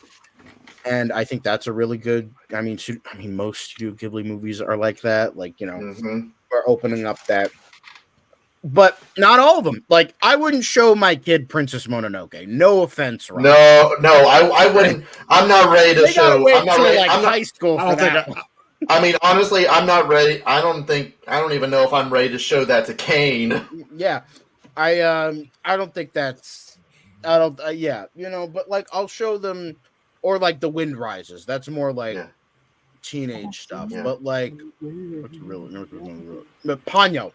And I think that's a really good. I mean, most Studio Ghibli movies are like that. Like, we're opening up that. But not all of them. Like, I wouldn't show my kid Princess Mononoke. No offense, Rob. No, I wouldn't. I'm not ready to They gotta show. wait I'm not till ready. like I'm not, high school I for don't think that. I mean, honestly, I'm not ready. I don't even know if I'm ready to show that to Kane. Yeah, I don't think that's. I don't. Yeah, but like I'll show them, or like The Wind Rises. That's more like teenage stuff. Yeah. But like, what's really? But Ponyo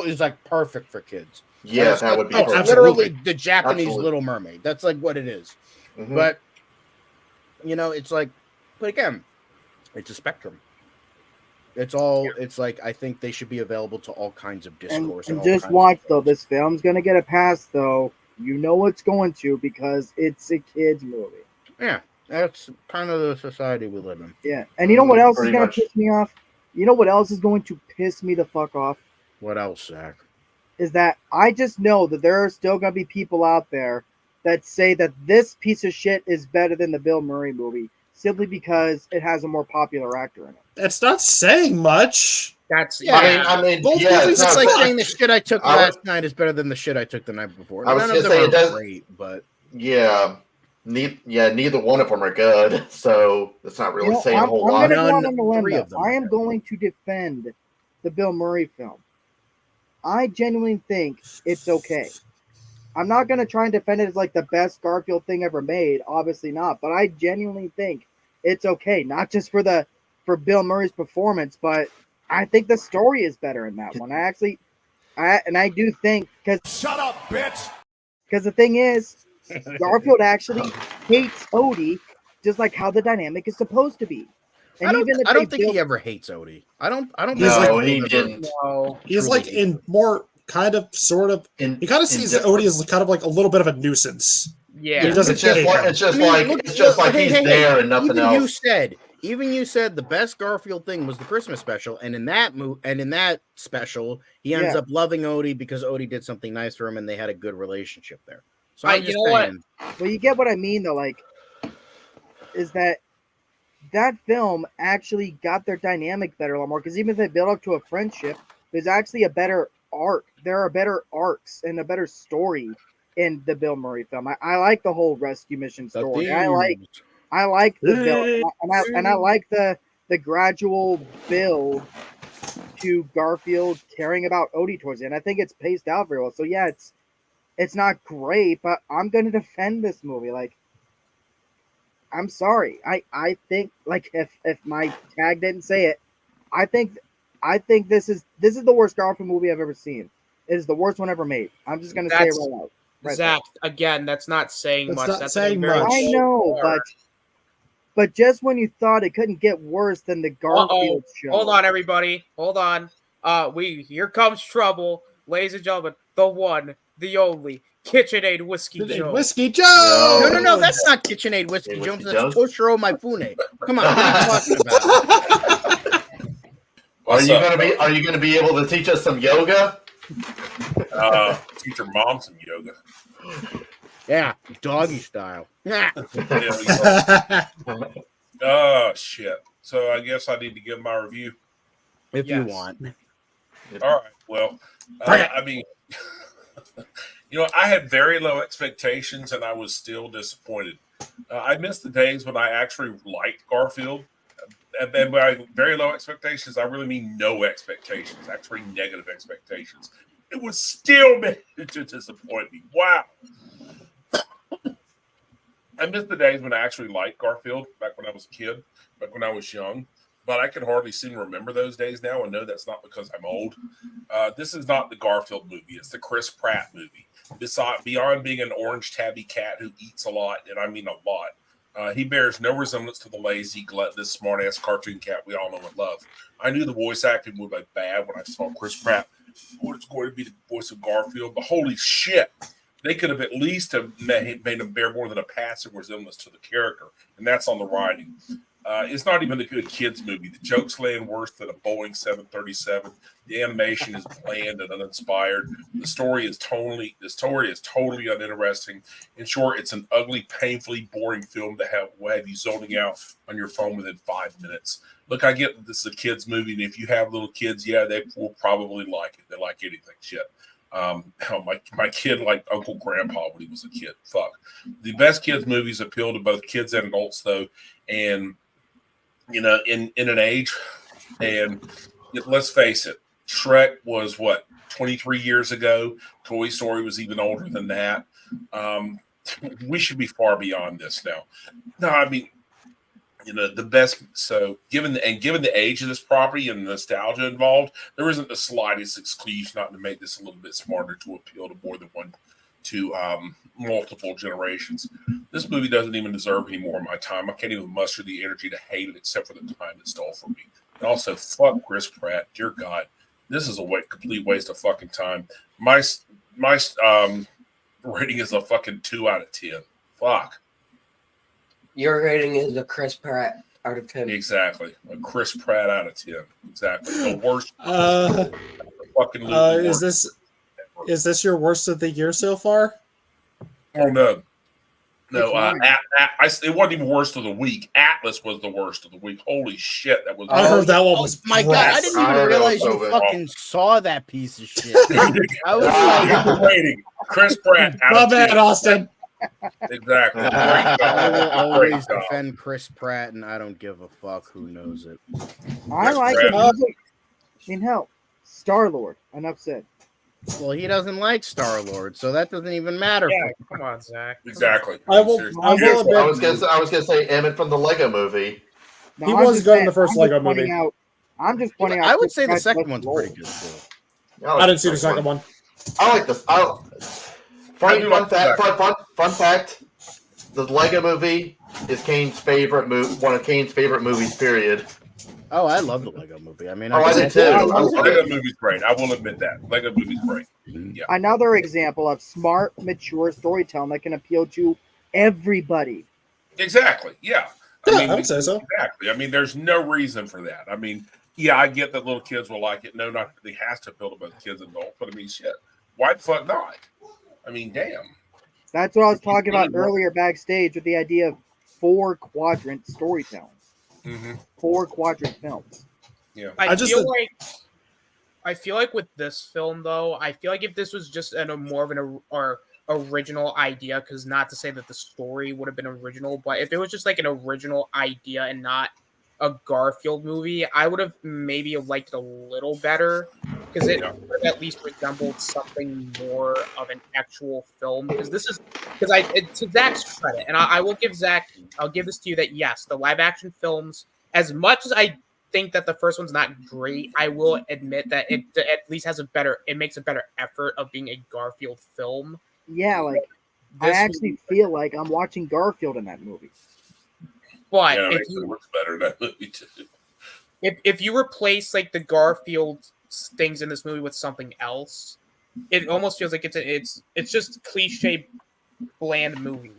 is like perfect for kids. Yeah, that would be It's perfect. literally the Japanese Absolutely. Little Mermaid. That's like what it is. Mhm. But it's like, but again, it's a spectrum. It's all. It's like I think they should be available to all kinds of discourse. And all just kinds watch of though, things. this film's gonna get a pass though. You know it's going to because it's a kids movie. Yeah, that's kind of the society we live in. Yeah, and you know what else is Pretty gonna much. piss me off? You know what else is going to piss me the fuck off? What else, Zach? Is that I just know that there are still gonna be people out there that say that this piece of shit is better than the Bill Murray movie simply because it has a more popular actor in it. It's not saying much. That's I mean, Both yeah, movies it's It's not, like suck. saying the shit I took I last night is better than the shit I took the night before. I was None gonna of say them it does. are great, but yeah, neither one of them are good. So it's not really saying a whole I'm lot. gonna go out None- on the limb. three Though. of them I are am good. going to defend the Bill Murray film. I genuinely think it's okay. I'm not going to try and defend it as like the best Garfield thing ever made. Obviously not. But I genuinely think it's okay. Not just for Bill Murray's performance, but I think the story is better in that one. I do think because Shut up, bitch! the thing is, Garfield actually hates Odie, just like how the dynamic is supposed to be. And I even if don't they think built- he ever hates Odie. I don't. He's No, like- he didn't. No. He's Truly like hates in Odie. more kind of sort of. He kind of sees Odie as kind of like a little bit of a nuisance. Yeah. He doesn't It's just hate like him. it's just I mean, like look- it's just look, like hey, he's hey, there and nothing even else. you said the best Garfield thing was the Christmas special, and in that special, he ends Yeah. up loving Odie because Odie did something nice for him, and they had a good relationship there. So I- I'm you just know what? saying, Well, you get what I mean, though. Like, is that film actually got their dynamic better a lot more? Because even if they build up to a friendship, there's actually a better arc. There are better arcs and a better story in the Bill Murray film. I like the whole rescue mission the story. themes. I like the Bill, and I like the gradual build to Garfield caring about Odie towards the end. I think it's paced out very well. So yeah, it's not great, but I'm going to defend this movie. Like, I'm sorry. I think, like, if my tag didn't say it, I think this is the worst Garfield movie I've ever seen. It is the worst one ever made. I'm just going to say it That's- right out. Right Zach, again, that's not saying That's much. not That's saying a very much. I low know, bar. but just when you thought it couldn't get worse than the Garfield show. Hold on, everybody. Hold on. Here comes trouble, ladies and gentlemen. The one, the only KitchenAid Whiskey Joe. Whiskey Joe. No, that's not KitchenAid Whiskey Hey, Jones. Whiskey That's Jones? Toshiro Mifune. Come on, what are you talking about? Are you gonna be able to teach us some yoga? Teach your mom some yoga. Yeah, doggy style. Yeah. Oh shit! So I guess I need to give my review. If you Yes. want. All right. Well, Bring it. I mean, I had very low expectations, and I was still disappointed. I missed the days when I actually liked Garfield. And by very low expectations, I really mean no expectations, actually negative expectations. It was still managed to disappoint me. Wow. I missed the days when I actually liked Garfield, back when I was a kid, back when I was young. But I can hardly seem to remember those days now, and know that's not because I'm old. This is not the Garfield movie. It's the Chris Pratt movie. Beyond being an orange tabby cat who eats a lot, and I mean a lot, he bears no resemblance to the lazy, gluttonous, smart-ass cartoon cat we all know and love. I knew the voice acting would be bad when I saw Chris Pratt. What it's going to be the voice of Garfield, but holy shit, they could have at least made him bear more than a passing resemblance to the character, and that's on the writing. It's not even a good kids movie. The jokes land worse than a Boeing 737. The animation is bland and uninspired. The story is totally uninteresting. In short, it's an ugly, painfully boring film to have you zoning out on your phone within 5 minutes. Look, I get that this is a kids movie, and if you have little kids, yeah, they will probably like it. They like anything. Shit. My kid liked Uncle Grandpa when he was a kid. Fuck. The best kids movies appeal to both kids and adults, though, and in an age, and let's face it, Shrek was what 23 years ago. Toy Story was even older than that. We should be far beyond this now. No, I mean, the best. So given the age of this property and the nostalgia involved, there isn't the slightest excuse not to make this a little bit smarter to appeal to more than one, to multiple generations. This movie doesn't even deserve any more of my time. I can't even muster the energy to hate it, except for the time it stole from me. And also, fuck Chris Pratt. Dear God, this is a complete waste of fucking time. My rating is a fucking 2 out of 10. Fuck. Your rating is a Chris Pratt out of 10. Exactly. A Chris Pratt out of 10. Exactly. The worst. Fucking is this your worst of the year so far? Oh no. No, it wasn't even worst of the week. Atlas was the worst of the week. Holy shit, that was. I heard that one was. My God, I didn't even realize you fucking saw that piece of shit. I was like, waiting. Chris Pratt. My bad, Austin. Exactly. I will always defend Chris Pratt, and I don't give a fuck who knows it. I like it. I mean, hell, Star-Lord. Enough said. Well, he doesn't like Star-Lord, so that doesn't even matter. Yeah, come on, Zach. Exactly. I was gonna say Emmett from the Lego Movie. No, he I'm was just good in saying- the first I'm Lego just pointing movie. I'm just pointing out. I would Chris say the Pratt's second less one's role. pretty good too. I didn't see the second one. I like this. Fun fact. The Lego Movie is one of Kane's favorite movies. Period. Oh, I love the Lego Movie. I mean, I did too. Lego movie's great. I will admit that. Lego movie's great. Yeah. Another example of smart, mature storytelling that can appeal to everybody. Exactly. Yeah. I would say so. Exactly. I mean, there's no reason for that. I mean, yeah, I get that little kids will like it. No, not it has to appeal to both kids and adults. But I mean, shit. Why the fuck not? I mean, damn. That's what I was talking about earlier backstage with the idea of 4-quadrant storytelling. Mm-hmm. 4-quadrant films. Yeah. I feel like with this film though, I feel like if this was just more of an original idea, because not to say that the story would have been original, but if it was just like an original idea and not a Garfield movie, I would have maybe liked it a little better, because it at least resembled something more of an actual film. Because to Zach's credit, and I'll give this to you, that yes, the live action films, as much as I think that the first one's not great, I will admit that it at least makes a better effort of being a Garfield film. Yeah, like I actually feel like I'm watching Garfield in that movie. But yeah, it looks better in that movie too. If you replace like the Garfield things in this movie with something else, it almost feels like it's just cliche, bland movie.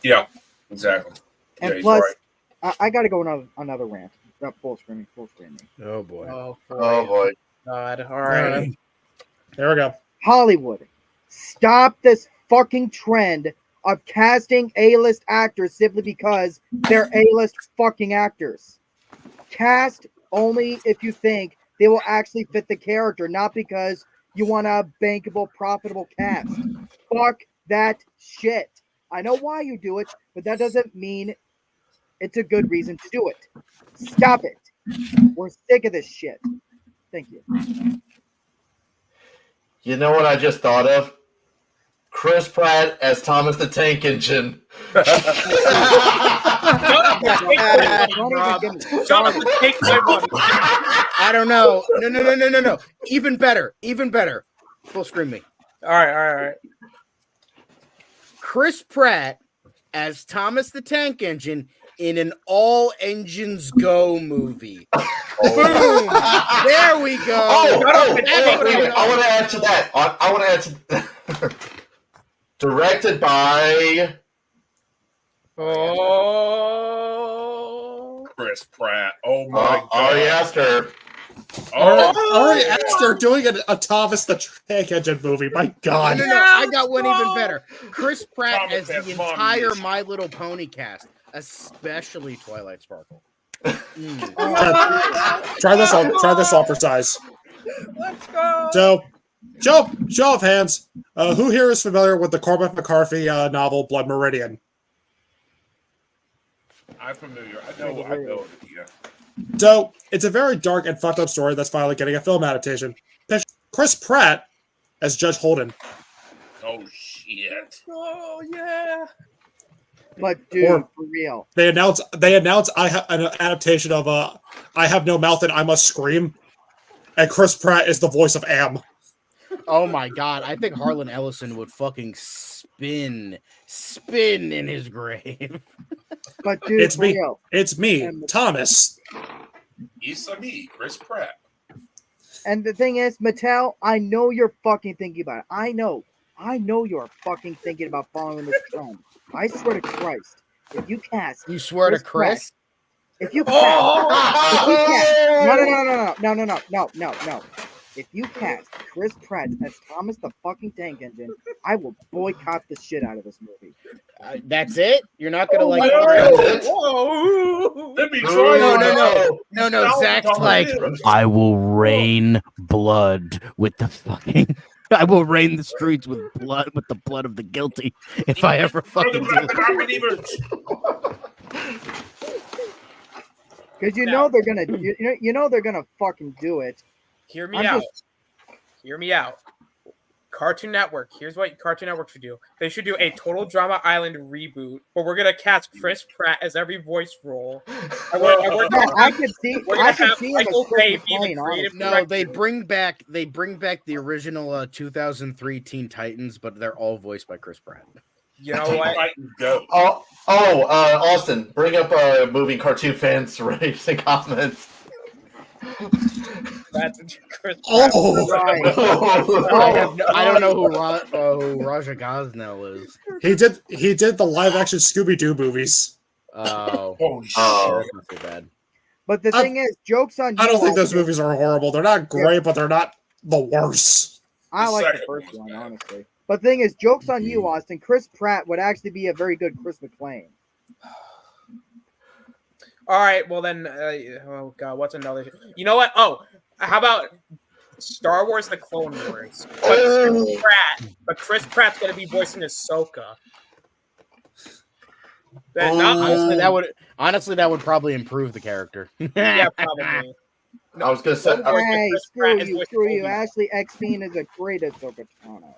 Yeah, exactly. And yeah, plus, right. I got to go another rant. Full screen. Oh boy. Oh boy. God. All right. There we go. Hollywood, stop this fucking trend of casting A-list actors simply because they're A-list fucking actors. Cast only if you think they will actually fit the character, not because you want a bankable, profitable cast. Fuck that shit. I know why you do it, but that doesn't mean it's a good reason to do it. Stop it. We're sick of this shit. Thank you. You know what I just thought of? Chris Pratt as Thomas the Tank Engine. Shut up and take my money. I don't know. No. Even better. Full screen me. All right. Chris Pratt as Thomas the Tank Engine in an All Engines Go movie. Boom! There we go. I want to add to that. I want to add to directed by Chris Pratt. Oh my god. Ari Aster. Ari Aster doing a Thomas the Tank Engine movie. My God. No, I got one even better. Chris Pratt Comic as the Pants Mom entire Edition. My Little Pony cast, especially Twilight Sparkle. Try this on for size. Let's go. So, show of hands. Who here is familiar with the Cormac McCarthy novel Blood Meridian? I'm familiar. I know it. Yeah. So, it's a very dark and fucked up story that's finally getting a film adaptation. Chris Pratt as Judge Holden. Oh shit. Oh yeah. But dude, Or- for real. They announced I have an adaptation of I Have No Mouth and I Must Scream, and Chris Pratt is the voice of Am. Oh my god, I think Harlan Ellison would fucking spin in his grave. But dude, It's for me. real. It's me, Thomas. It's me, Chris Pratt. And the thing is, Mattel, I know you're fucking thinking about it. I know you're fucking thinking about following this trend. I swear to Christ, if you cast, You swear to Chris? if you cast, no. If you cast Chris Pratt as Thomas the fucking Tank Engine, I will boycott the shit out of this movie. That's it? You're not gonna like? Whoa. Let me try. No. Zach's like, I will rain blood with the fucking. I will rain the streets with the blood of the guilty. If I ever fucking do it. Because you know they're gonna, you know they're gonna fucking do it. Hear me I'm out. just- Hear me out. Cartoon Network. Here's what Cartoon Network should do. They should do a Total Drama Island reboot, but we're gonna cast Chris Pratt as every voice role. I could see, We're I gonna could have see him as Michael Chris Bay be the McLean, creative honestly. No, they bring back the original 2003 Teen Titans, but they're all voiced by Chris Pratt. You know what? Go. Austin, bring up movie cartoon fans raising comments. That's Chris Pratt. Oh, Right. I don't know who Raja Gosnell is. he did the live action Scooby Doo movies. Oh, Holy shit. that's not too bad. But the thing is, jokes on you. I don't think those Austin. movies are horrible. They're not great, but they're not the worst. I The like the second first one was one, bad. honestly. But the thing is, jokes on you, Austin. Chris Pratt would actually be a very good Chris McLean. All right, well then, oh god, what's another? You know what? Oh, how about Star Wars: The Clone Wars? But Chris Pratt's gonna be voicing Ahsoka. Honestly, that would probably improve the character. Yeah, probably. I was gonna say. Hey, Chris Pratt is screw voicing you. Obi-Wan. Ashley Eckstein is a great Ahsoka Tano.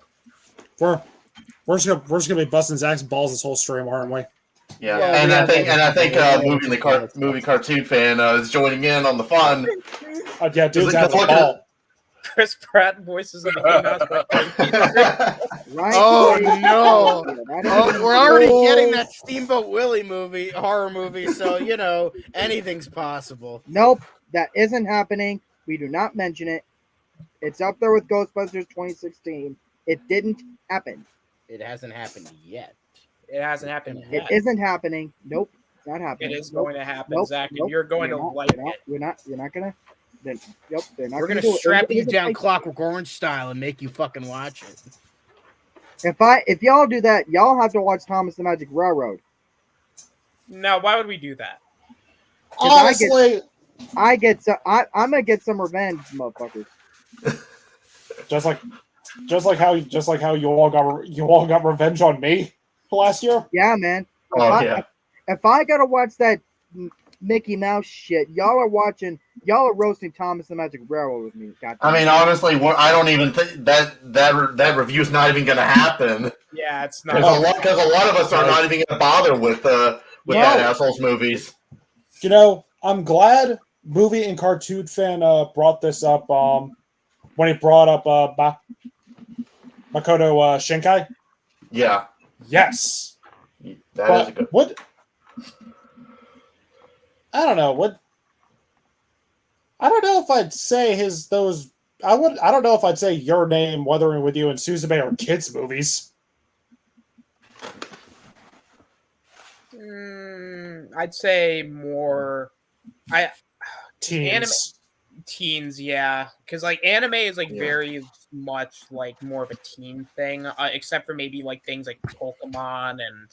We're just gonna be busting Zach's balls this whole stream, aren't we? Yeah, Well, and we I have think like a- movie cartoon fan is joining in on the fun. Yeah, dude's having a Look at- ball. Chris Pratt voices of the Right? Oh, no. That Oh, is- we're already getting that Steamboat Willie horror movie, so anything's possible. Nope, that isn't happening. We do not mention it. It's up there with Ghostbusters 2016. It didn't happen. It hasn't happened yet. It hasn't happened It yet. isn't happening. Nope, it's not It happening. is Nope, going to happen, nope, Zach, nope, and you're going to like it. You're not gonna. Then, yep, they're not We're gonna gonna do strap it. you down Clockwork Orange style and make you fucking watch it. If y'all do that, y'all have to watch Thomas the Magic Railroad. Now, why would we do that? Honestly, I'm gonna get some revenge, motherfuckers. just like how you all got revenge on me last year. Yeah, man. Oh, If I gotta watch that Mickey Mouse shit, y'all are roasting Thomas the Magic Railroad with me. God I mean, honestly, I don't even think that review's not even going to happen Yeah, it's because not. a lot of us are not even going to bother with that assholes movies. You know, I'm glad movie and cartoon fan brought this up when he brought up Makoto Shinkai. Yeah, Yes, that is a good. what? I don't know what. I don't know if I'd say those. I don't know if I'd say Your Name, Weathering with You, and Suzume are kids movies. I'd say more Teens. Teens, yeah, because like anime is like Yeah. very much like more of a teen thing, except for maybe like things like Pokemon and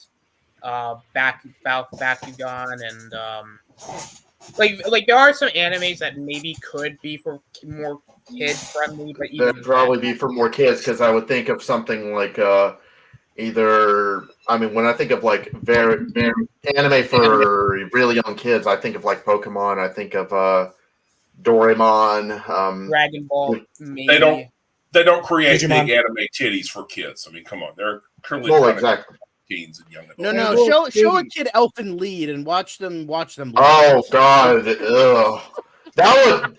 Bakugan and like there are some animes that maybe could be for more kid friendly, but even That'd probably be for more kids because I would think of something like either. I mean, when I think of like very anime for really young kids, I think of like Pokemon. I think of Doraemon. Dragon Ball, maybe. They don't create Digimon. big anime titties for kids. I mean, come on, they're currently Well, trying exactly. to teens and young adults. No, show a kid Elfin Lead and watch them. Oh God! Ugh. That would.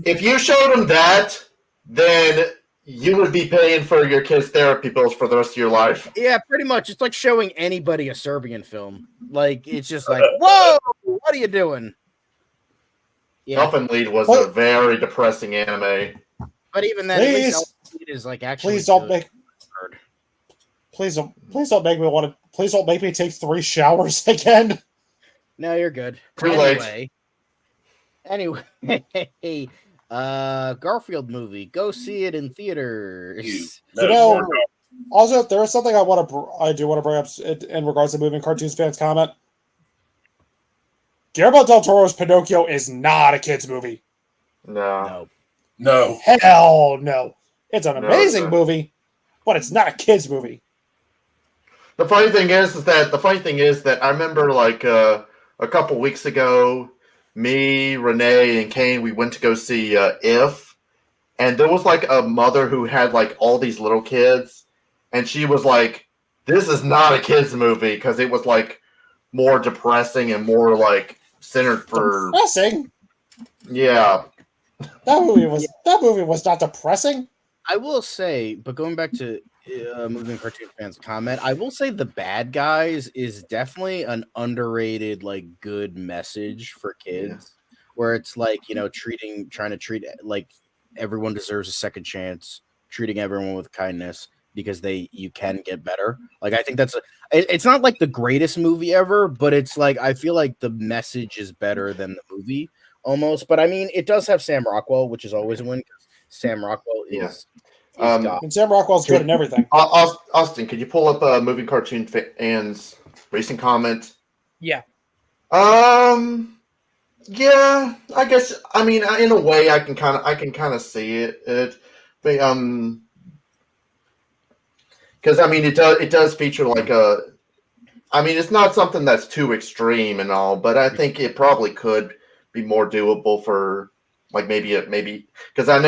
If you showed them that, then you would be paying for your kids' therapy bills for the rest of your life. Yeah, pretty much. It's like showing anybody a Serbian film. Like it's just like, whoa, what are you doing? Yeah, Elfin Lead was a very depressing anime. but even then, at least Elfin Lead is like actually. Please don't make me want to. Please don't make me take 3 showers again. No, you're good. Too late. Anyway, Garfield movie. Go see it in theaters. Also, there is something I do want to bring up in regards to moving cartoons fans comment. Guillermo del Toro's Pinocchio is not a kids movie. No. Hell no. It's an amazing movie, but it's not a kids movie. The funny thing is that I remember like a couple weeks ago, me, Renee, and Kane, we went to go see If, and there was like a mother who had like all these little kids, and she was like, "This is not a kids movie," because it was like more depressing and more like centered for depressing. Yeah, that movie was not depressing. I will say, but going back to moving cartoon fans comment, I will say The Bad Guys is definitely an underrated, like, good message for kids, where it's like, you know, trying to treat like everyone deserves a second chance, treating everyone with kindness because you can get better. Like, I think it's not like the greatest movie ever, but it's like I feel like the message is better than the movie almost. But I mean, it does have Sam Rockwell, which is always a win. Sam Rockwell is. And Sam Rockwell's good in everything. Austin, could you pull up moving cartoon fans' recent comment? Yeah. Yeah. I guess. I mean, in a way, I can kind of see it. But because I mean, it does feature like a. I mean, it's not something that's too extreme and all, but I think it probably could be more doable for. Like maybe because I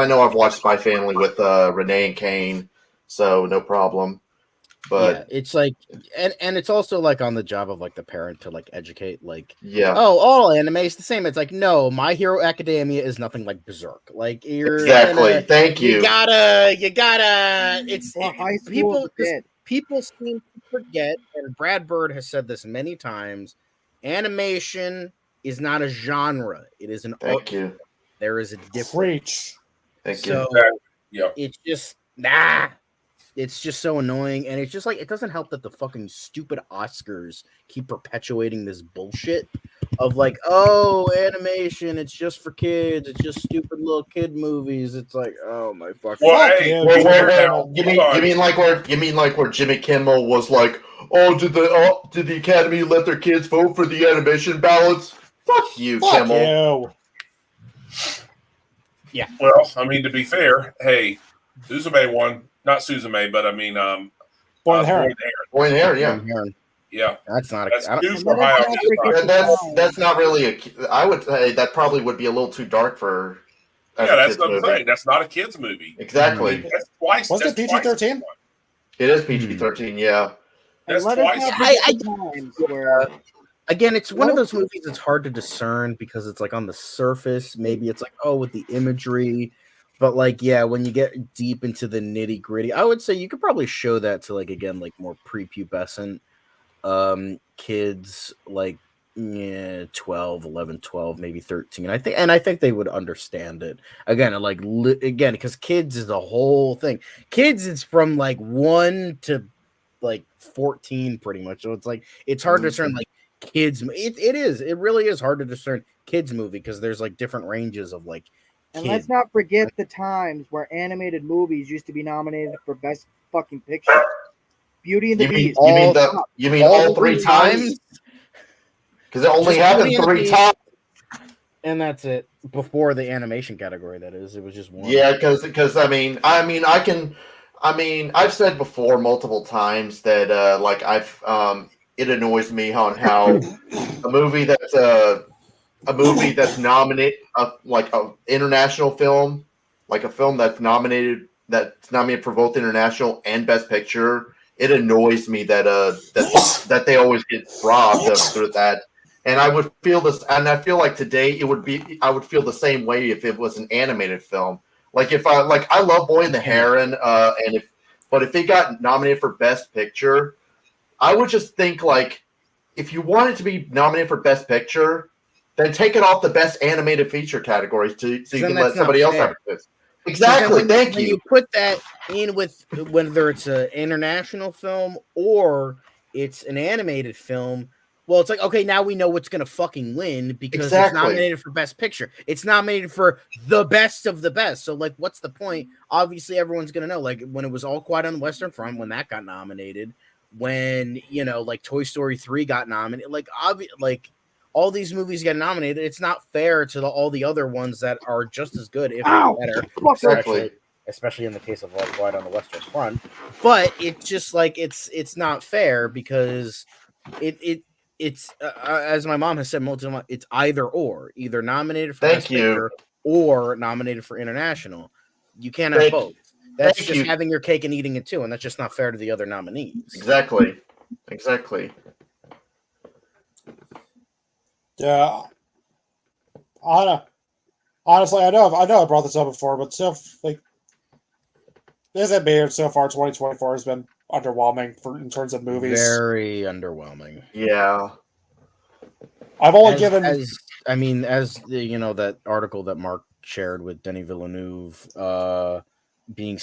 know I've watched Spy Family with Renee and Kane, so no problem. But yeah, it's like and it's also like on the job of like the parent to like educate, like all anime is the same. It's like no, My Hero Academia is nothing like Berserk. Like Thank you. You gotta. It's high school people seem to forget, and Brad Bird has said this many times. Animation is not a genre. It is an art. Thank you. There is a difference. Preach. Thank you. It's just it's just so annoying, and it's just like it doesn't help that the fucking stupid Oscars keep perpetuating this bullshit of like, oh, animation, it's just for kids, it's just stupid little kid movies. It's like, oh my fucking. You mean like where Jimmy Kimmel was like, oh, did the Academy let their kids vote for the animation ballots? Fuck you, Kimmel. Yeah. Well, I mean, to be fair, hey, Suzume won. Not Suzume, but I mean, Boy and Heron. Boy and Heron, yeah. Yeah. That's not that's not really I would say that probably would be a little too dark for. Yeah, that's what I'm saying. That's not a kids movie. Exactly. That's twice. Was it PG-13? It is PG-13. Yeah. That's twice. Again, it's one of those movies that's hard to discern because it's like on the surface, maybe it's like, oh, with the imagery, but like, yeah, when you get deep into the nitty gritty, I would say you could probably show that to like, again, like more prepubescent kids, like 12, maybe 13. I think they would understand it. Again, again, because kids is the whole thing. Kids is from like 1 to like 14 pretty much. So it's like, it's hard to discern like kids. It is. It really is hard to discern kids movie because there's like different ranges of like. And Kid. let's not forget the times where animated movies used to be nominated for best fucking picture. Beauty and the Beast. You mean all 3 times? Because it only happened 3 times. And that's it. Before the animation category, that is. It was just one. Yeah, because I've said before multiple times that it annoys me on how a movie that's nominated, like an international film, like a film that's nominated for both international and best picture. It annoys me that they always get robbed of that. And I would feel this, and I feel like today I would feel the same way if it was an animated film. Like I love Boy and the Heron, but if it got nominated for Best Picture, I would just think like, if you want it to be nominated for Best Picture, then take it off the Best Animated Feature category so you can let somebody else have it. Exactly. Thank you. When you put that in with whether it's an international film or it's an animated film. Well, it's like, okay, now we know what's going to fucking win because it's nominated for Best Picture. It's nominated for the best of the best. So, like, what's the point? Obviously, everyone's going to know. Like, when it was All Quiet on the Western Front, when that got nominated, when, like, Toy Story 3 got nominated, like, all these movies get nominated. It's not fair to all the other ones that are just as good, if not better. Especially in the case of All Quiet on the Western Front. But it's just, like, it's not fair because it's as my mom has said multiple times, it's either or, either nominated for Best Picture or nominated for international. You can't have both. That's just having your cake and eating it too, and that's just not fair to the other nominees. Exactly. Yeah. Honestly, I know I brought this up before, but this beard so far 2024 has been underwhelming in terms of movies. Very underwhelming. Yeah. I've only given that article that Mark shared with Denis Villeneuve, being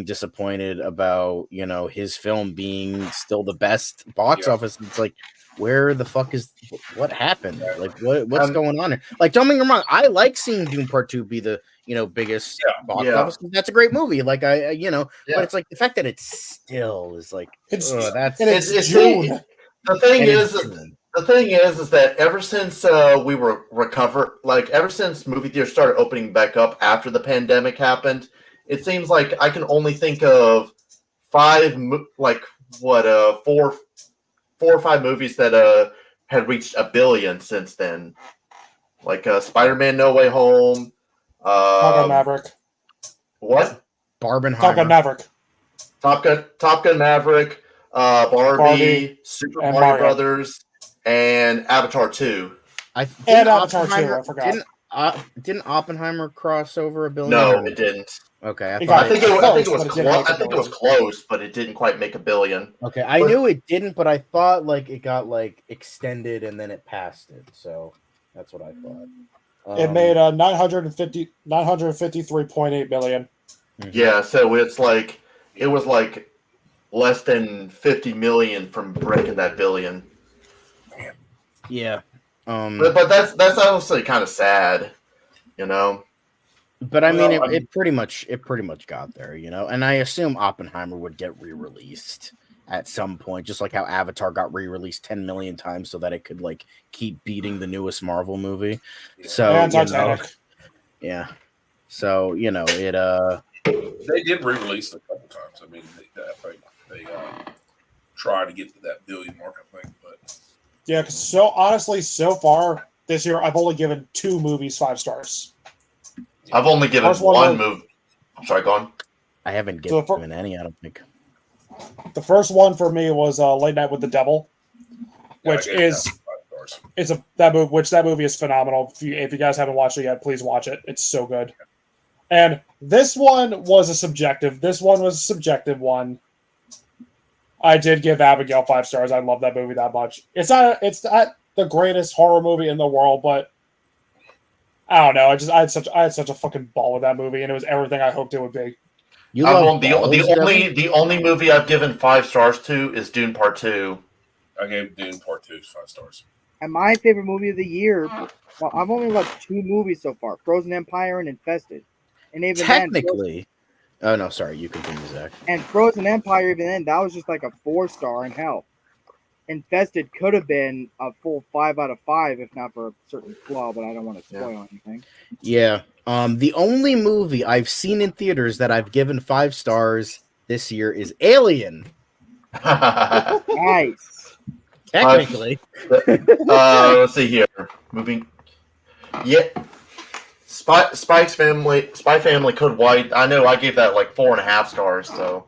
disappointed about his film being still the best box office. It's like, where the fuck what happened? Like what's going on here? Like, don't get me wrong, I like seeing Dune Part 2 be the biggest box office. That's a great movie. Like but it's like the fact that it still is like it's June. The thing is that ever since we were ever since movie theaters started opening back up after the pandemic happened, it seems like I can only think of 4 or 5 movies that had reached $1 billion since then. Like Spider-Man: No Way Home, Top Gun Maverick. What? Barbenheimer. Top Gun Maverick. Top Gun Maverick, Barbie, Super Mario Brothers, and Avatar 2. Avatar 2, I forgot. Didn't Oppenheimer cross over $1 billion? No, it didn't. Okay, I think it was close, but it didn't quite make $1 billion. Okay, I knew it didn't, but I thought it got extended and then it passed it. So that's what I thought. It made $953.8 million. Mm-hmm. Yeah, so it was less than 50 million from breaking that $1 billion. Yeah. But that's honestly kind of sad, But I mean, it pretty much got there, and I assume Oppenheimer would get re-released at some point, just like how Avatar got re-released 10 million times so that it could keep beating the newest Marvel movie. So and Titanic. Yeah. So it they did re-release it a couple times. I mean, they try to get to that $1 billion mark, I think, but yeah. So honestly, so far this year, I've only given 2 movies 5 stars. I've only given one movie. I'm sorry, go on. I haven't given any. I don't think. The first one for me was Late Night with the Devil, which that movie is phenomenal. If you guys haven't watched it yet, please watch it. It's so good. And this one was a subjective one. I did give Abigail 5 stars. I love that movie that much. It's not the greatest horror movie in the world, but I don't know. I had such a fucking ball with that movie, and it was everything I hoped it would be. The only movie I've given 5 stars to is Dune Part 2. I gave Dune Part 2 5 stars. And my favorite movie of the year, well, I've only loved 2 movies so far: Frozen Empire and Infested. And even Technically, oh no, sorry, you continue, Zach. and Frozen Empire, even then, that was just like a 4-star in hell. Infested could have been a full 5 out of 5 if not for a certain flaw, but I don't want to spoil anything. Yeah. The only movie I've seen in theaters that I've given 5 stars this year is Alien. Nice. Technically. Let's see here. Moving. Yeah. Spy Family Code White. I know I gave that like 4.5 stars, so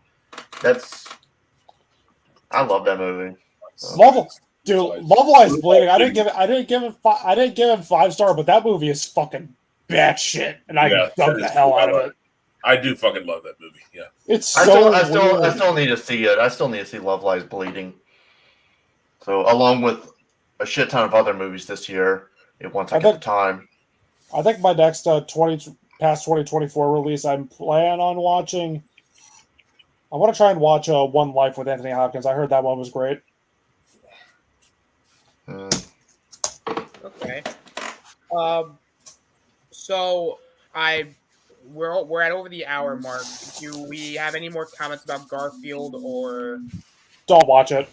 I love that movie. Love Lies Bleeding. I didn't give him 5 star, but that movie is fucking batshit, and I dug the hell out of it. I do fucking love that movie. Yeah, it's so I still need to see it. I still need to see Love Lies Bleeding. So along with a shit ton of other movies this year, once I get the time. I think my next 2024 release, I'm planning on watching. I want to try and watch One Life with Anthony Hopkins. I heard that one was great. Okay. So we're at over the hour mark. Do we have any more comments about Garfield or? Don't watch it.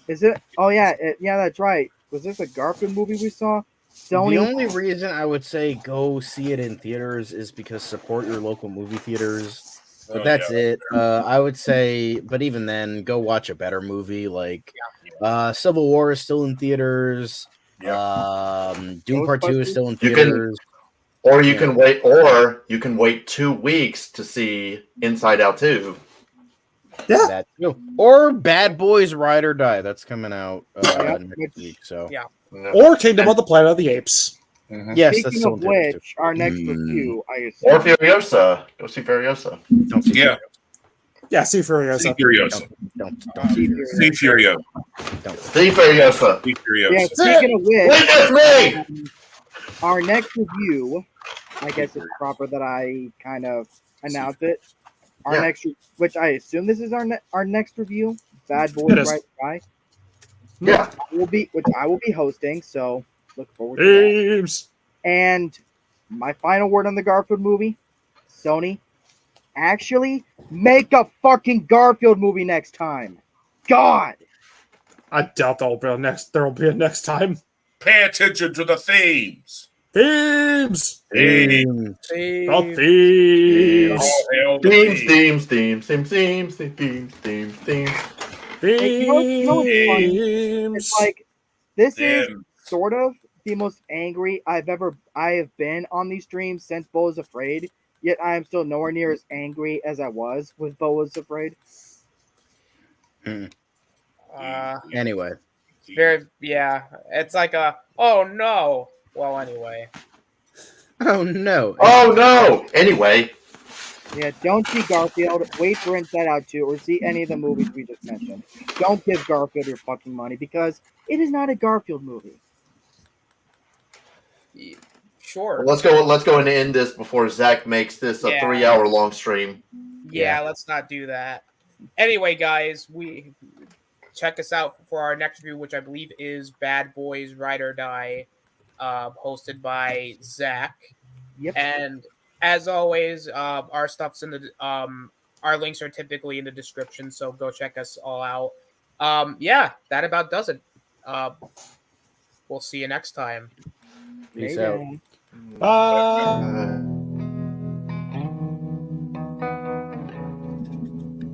Is it? Oh yeah, yeah, that's right. Was this a Garfield movie we saw? Sony. The only reason I would say go see it in theaters is because support your local movie theaters. But that's it. I would say, but even then, go watch a better movie. Like Civil War is still in theaters. Doom Part 2 is still in theaters. You can wait 2 weeks to see Inside Out 2. Yeah. That too. Or Bad Boys Ride or Die. That's coming out next week. So or Kingdom of the Planet of the Apes. Mm-hmm. Yes, speaking of which, our next review, I assume. Or Furiosa. Go see Furiosa. Yeah, see Furiosa. See Furiosa. Don't see Furiosa. See Furiosa. See Furiosa. Yeah, speaking of which, witness me! Our next review, I guess it's proper that I kind of announce it. Our next, which I assume this is our next review, Bad Boys Right Guy. Yeah, which I will be hosting. So look forward to that. And my final word on the Garfield movie, Sony, actually make a fucking Garfield movie next time. God, I doubt there'll be a next time. Pay attention to the themes. Themes. Themes. You know what's funny? It's like this is sort of the most angry I have been on these streams since Bo Was Afraid. Yet I am still nowhere near as angry as I was with Bo Was Afraid. Anyway, it's like oh no. Well, anyway. Oh no. Oh no. Anyway. Yeah, don't see Garfield. Wait for Inside Out 2 or see any of the movies we just mentioned. Don't give Garfield your fucking money because it is not a Garfield movie. Sure. Well, let's go and end this before Zach makes this a 3-hour long stream. Yeah, let's not do that. Anyway, guys, we check us out for our next review, which I believe is Bad Boys Ride or Die, hosted by Zach. Yep. And as always, our stuff's in the our links are typically in the description, so go check us all out. That about does it. We'll see you next time. Peace out. Bye.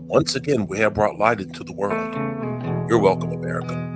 Once again, we have brought light into the world. You're welcome, America.